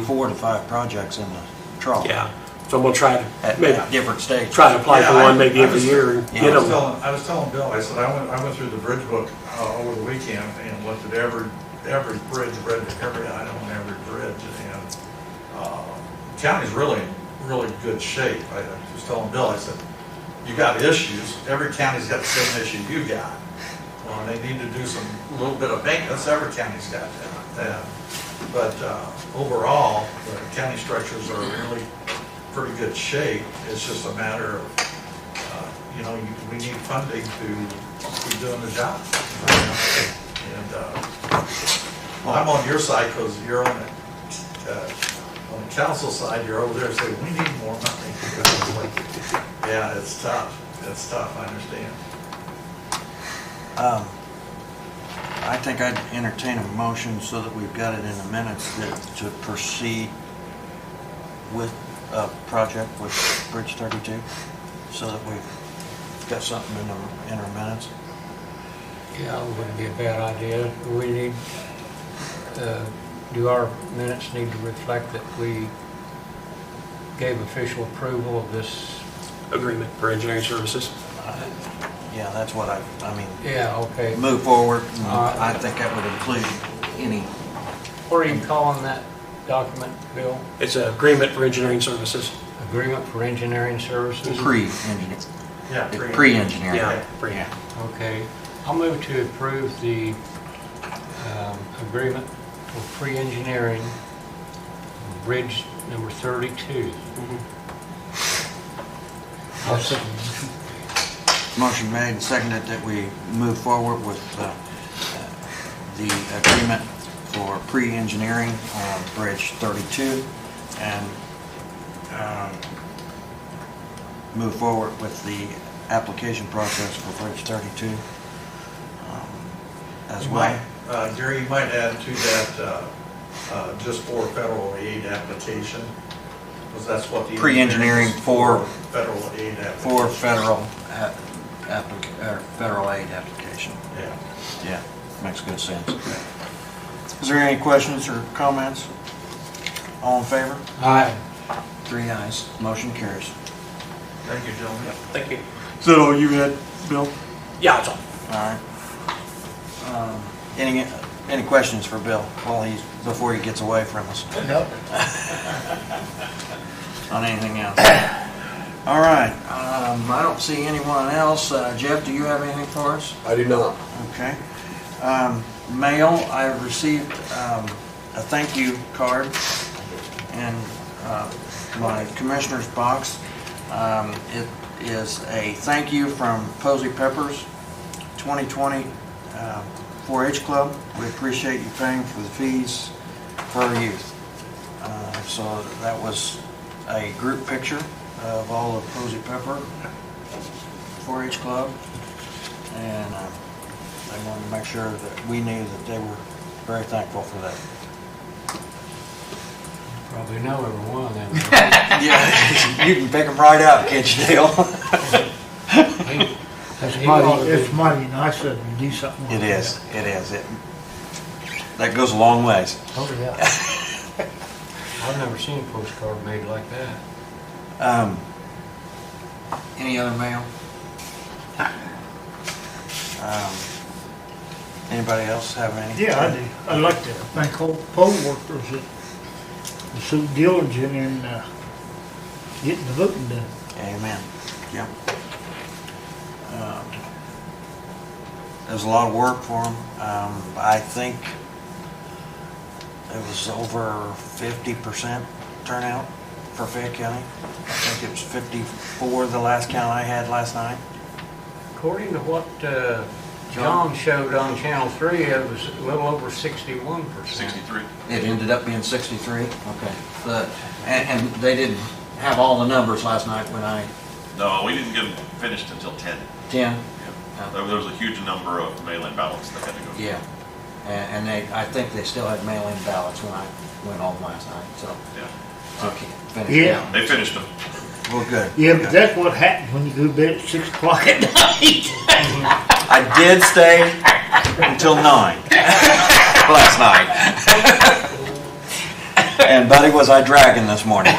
4 to 5 projects in the trough. yeah, so I'm going to try to At maybe different stages. try to apply for Yeah, one maybe I every was- year and yeah, get I was them. telling Bill, I said, I went through the bridge book over the weekend and looked at every bridge, read every item on every bridge, and county's really good shape. I was telling Bill, I said, you got issues, every county's got the same issue you got. Well, they need to do a little bit of maintenance, every county's got that. But overall, the county structures are really pretty good shape. It's just a matter of, you know, we need funding to keep doing the job. And well, I'm on your side because you're on the council side. You're over there saying we need more money. Yeah, it's tough. It's tough. I understand. I think I'd entertain a motion so that we've got it in the minutes to proceed with a project with Bridge 32, so that we've got something in our minutes. Yeah, it wouldn't be a bad idea. We need, do our minutes need to reflect that we gave official approval of this? Agreement for engineering services. Yeah, that's what I mean, Yeah, okay. move forward. And All right. I think that would include any, What are you calling that document, Bill? It's an agreement for engineering services. Agreement for engineering services? pre-engineering. Yeah. Pre-engineering. Yeah, Yeah. Okay. I'll move to approve the agreement for pre-engineering bridge number 32. I'll second the motion. Motion made and seconded that we move forward with the agreement for pre-engineering on Bridge 32 and move forward with the application process for Bridge 32 as well. Gary, you might add to that just for federal aid application, because that's what the Pre-engineering for federal aid application. For federal aid application. Yeah. Yeah, makes good sense. Is there any questions or comments? All in favor? Aye. 3 ayes, motion carries. Thank you, gentlemen. Thank you. Is that all you had, Bill? Yeah, it's all. All right. Any questions for Bill before he gets away from us? Nope. On anything else? All right, I don't see anyone else. Jeff, do you have anything for us? I do not. Okay. Mail, I received a thank you card in my commissioner's box. It is a thank you from Posey Peppers 2020 4-H Club. We appreciate you paying for the fees for our youth. So that was a group picture of all of Posey Pepper 4-H Club. And they wanted to make sure that we knew that they were very thankful for that. Probably know every one of them. Yeah, you can pick them right out, can't you, Dale? It's mighty nice of you to do something like It that. is, it is. That goes a long ways. Oh, yeah. I've never seen a postcard made like that. Any other mail? Anybody else have any? Yeah, I do. I'd like to thank all poll workers that are so diligent in getting the voting done. Amen. Yep. There's a lot of work for them. I think it was over 50% turnout for Fayette County. I think it was 54 the last count I had last night. According to what John showed on Channel 3, it was a little over 61%. 63. It ended up being 63? Okay. And they didn't have all the numbers last night when I... No, we didn't get them finished until 10. 10? Yeah. There was a huge number of mail-in ballots that had to go. Yeah. And I think they still had mail-in ballots when I went home last night, so. Yeah. Okay. Finished. Yeah. They finished them. Well, good. Yeah, but that's what happens when you go to bed at 6 o'clock at night. I did stay until 9 last night. And buddy, was I dragging this morning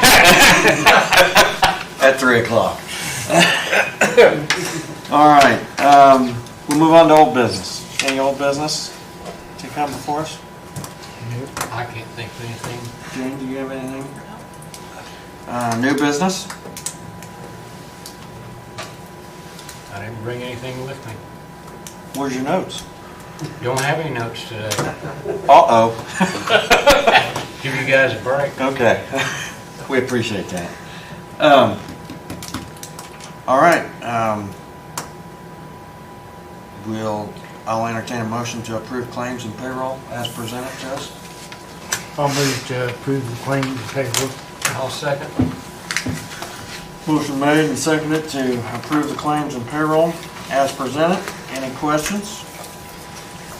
at 3 o'clock. All right, we'll move on to old business. Any old business to come before us? I can't think of anything. Jane, do you have anything? New business? I didn't bring anything with me. Where's your notes? Don't have any notes today. Uh-oh. Give you guys a break. Okay. We appreciate that. All right. I'll entertain a motion to approve claims and payroll as presented to us. I'll move to approve the claims and payroll. I'll second. Motion made and seconded to approve the claims and payroll as presented. Any questions?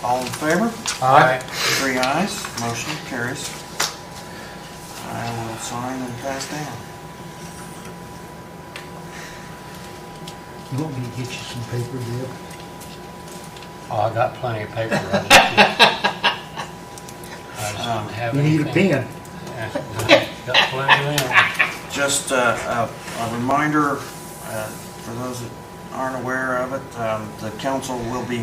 All in favor? Aye. 3 ayes. Motion carries. I will sign and pass down. You want me to get you some paper, Bill? Oh, I got plenty of paper. I just don't have You need a anything. pen. Yeah, got plenty of them. Just a reminder, for those that aren't aware of it, the council will be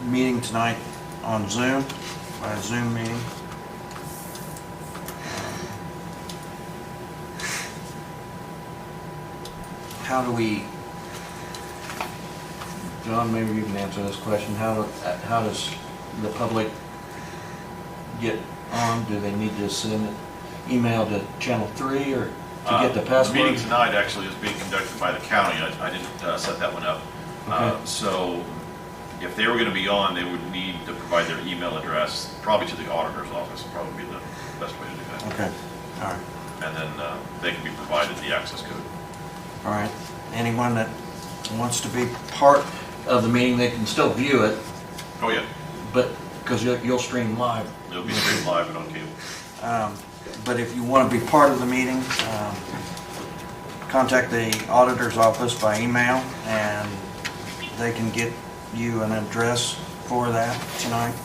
meeting tonight on Zoom, by a Zoom meeting. How do we, John, maybe you can answer this question. How does the public get on? Do they need to send an email to Channel 3 or to get the The password? meeting tonight actually is being conducted by the county. I didn't set that one up. Okay. So if they were going to be on, they would need to provide their email address, probably to the auditor's office, would probably be the best way to do that. Okay, all right, And then they can be provided the access code. all right. Anyone that wants to be part of the meeting, they can still view it, Oh, yeah. but, because you'll stream live. It'll be streamed live and on cable. But if you want to be part of the meeting, contact the auditor's office by email, and they can get you an address for that tonight.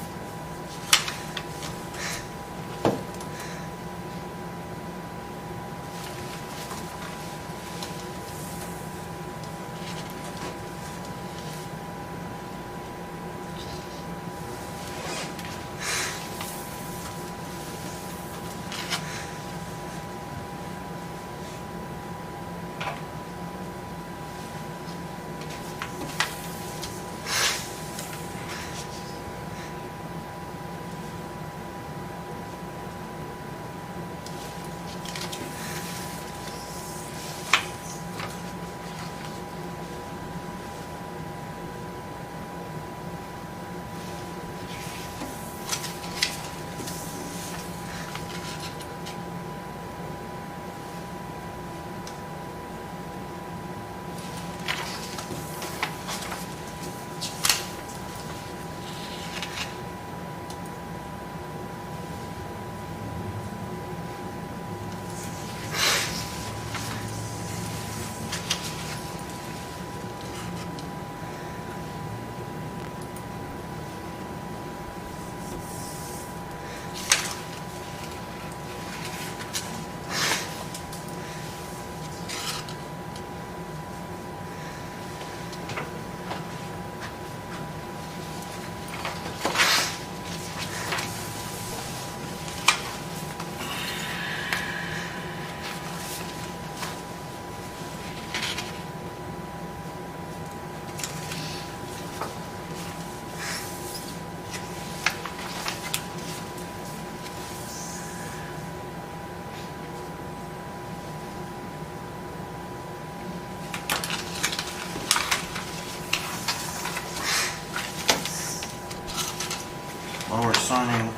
signing,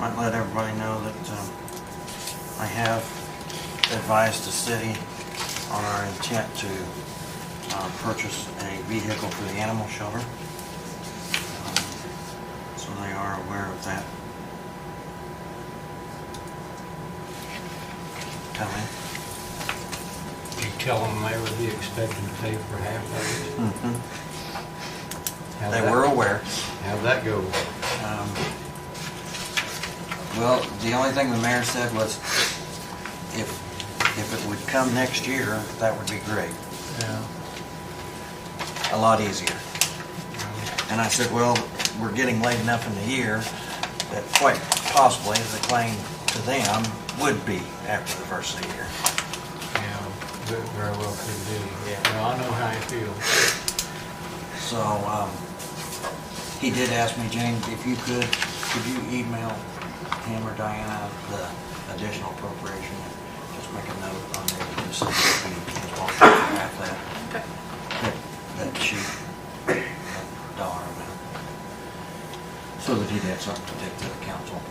might let everybody know that I have advised the city on our intent to purchase a vehicle for the animal shelter. So they are aware of that coming. Did you tell them they would be expecting to pay for half of it? How'd They that- were aware. How'd that go? Well, the only thing the mayor said was if it would come next year, that would be great. Yeah. A lot easier. And I said, well, we're getting late enough in the year that quite possibly the claim to them would be after the first of the year. Yeah, very well could be. Yeah. Well, I know how you feel. So, he did ask me, Jane, if you could you email him or Diana the additional appropriation? Just make a note on there, just so that we have that. Okay. That sheet, that dollar amount. So that he'd have something to take to the council.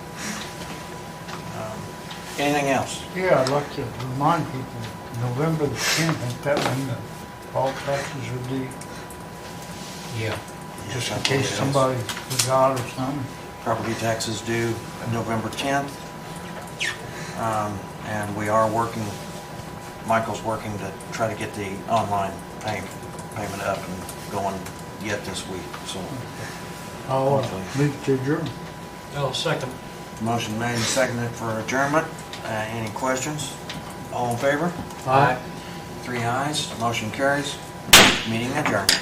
Anything else? Yeah, I'd like to remind people, November the 10th, ain't that when the fall taxes are due? Yeah. Just Yes, I in believe case it is. somebody forgot or something. Property taxes due November 10th. And we are working, Michael's working to try to get the online payment up and going yet this week, so. I'll Hopefully. move to adjourn. Oh, second. Motion made and seconded for adjournment. Any questions? All in favor? Aye. 3 ayes, motion carries. Meeting adjourned.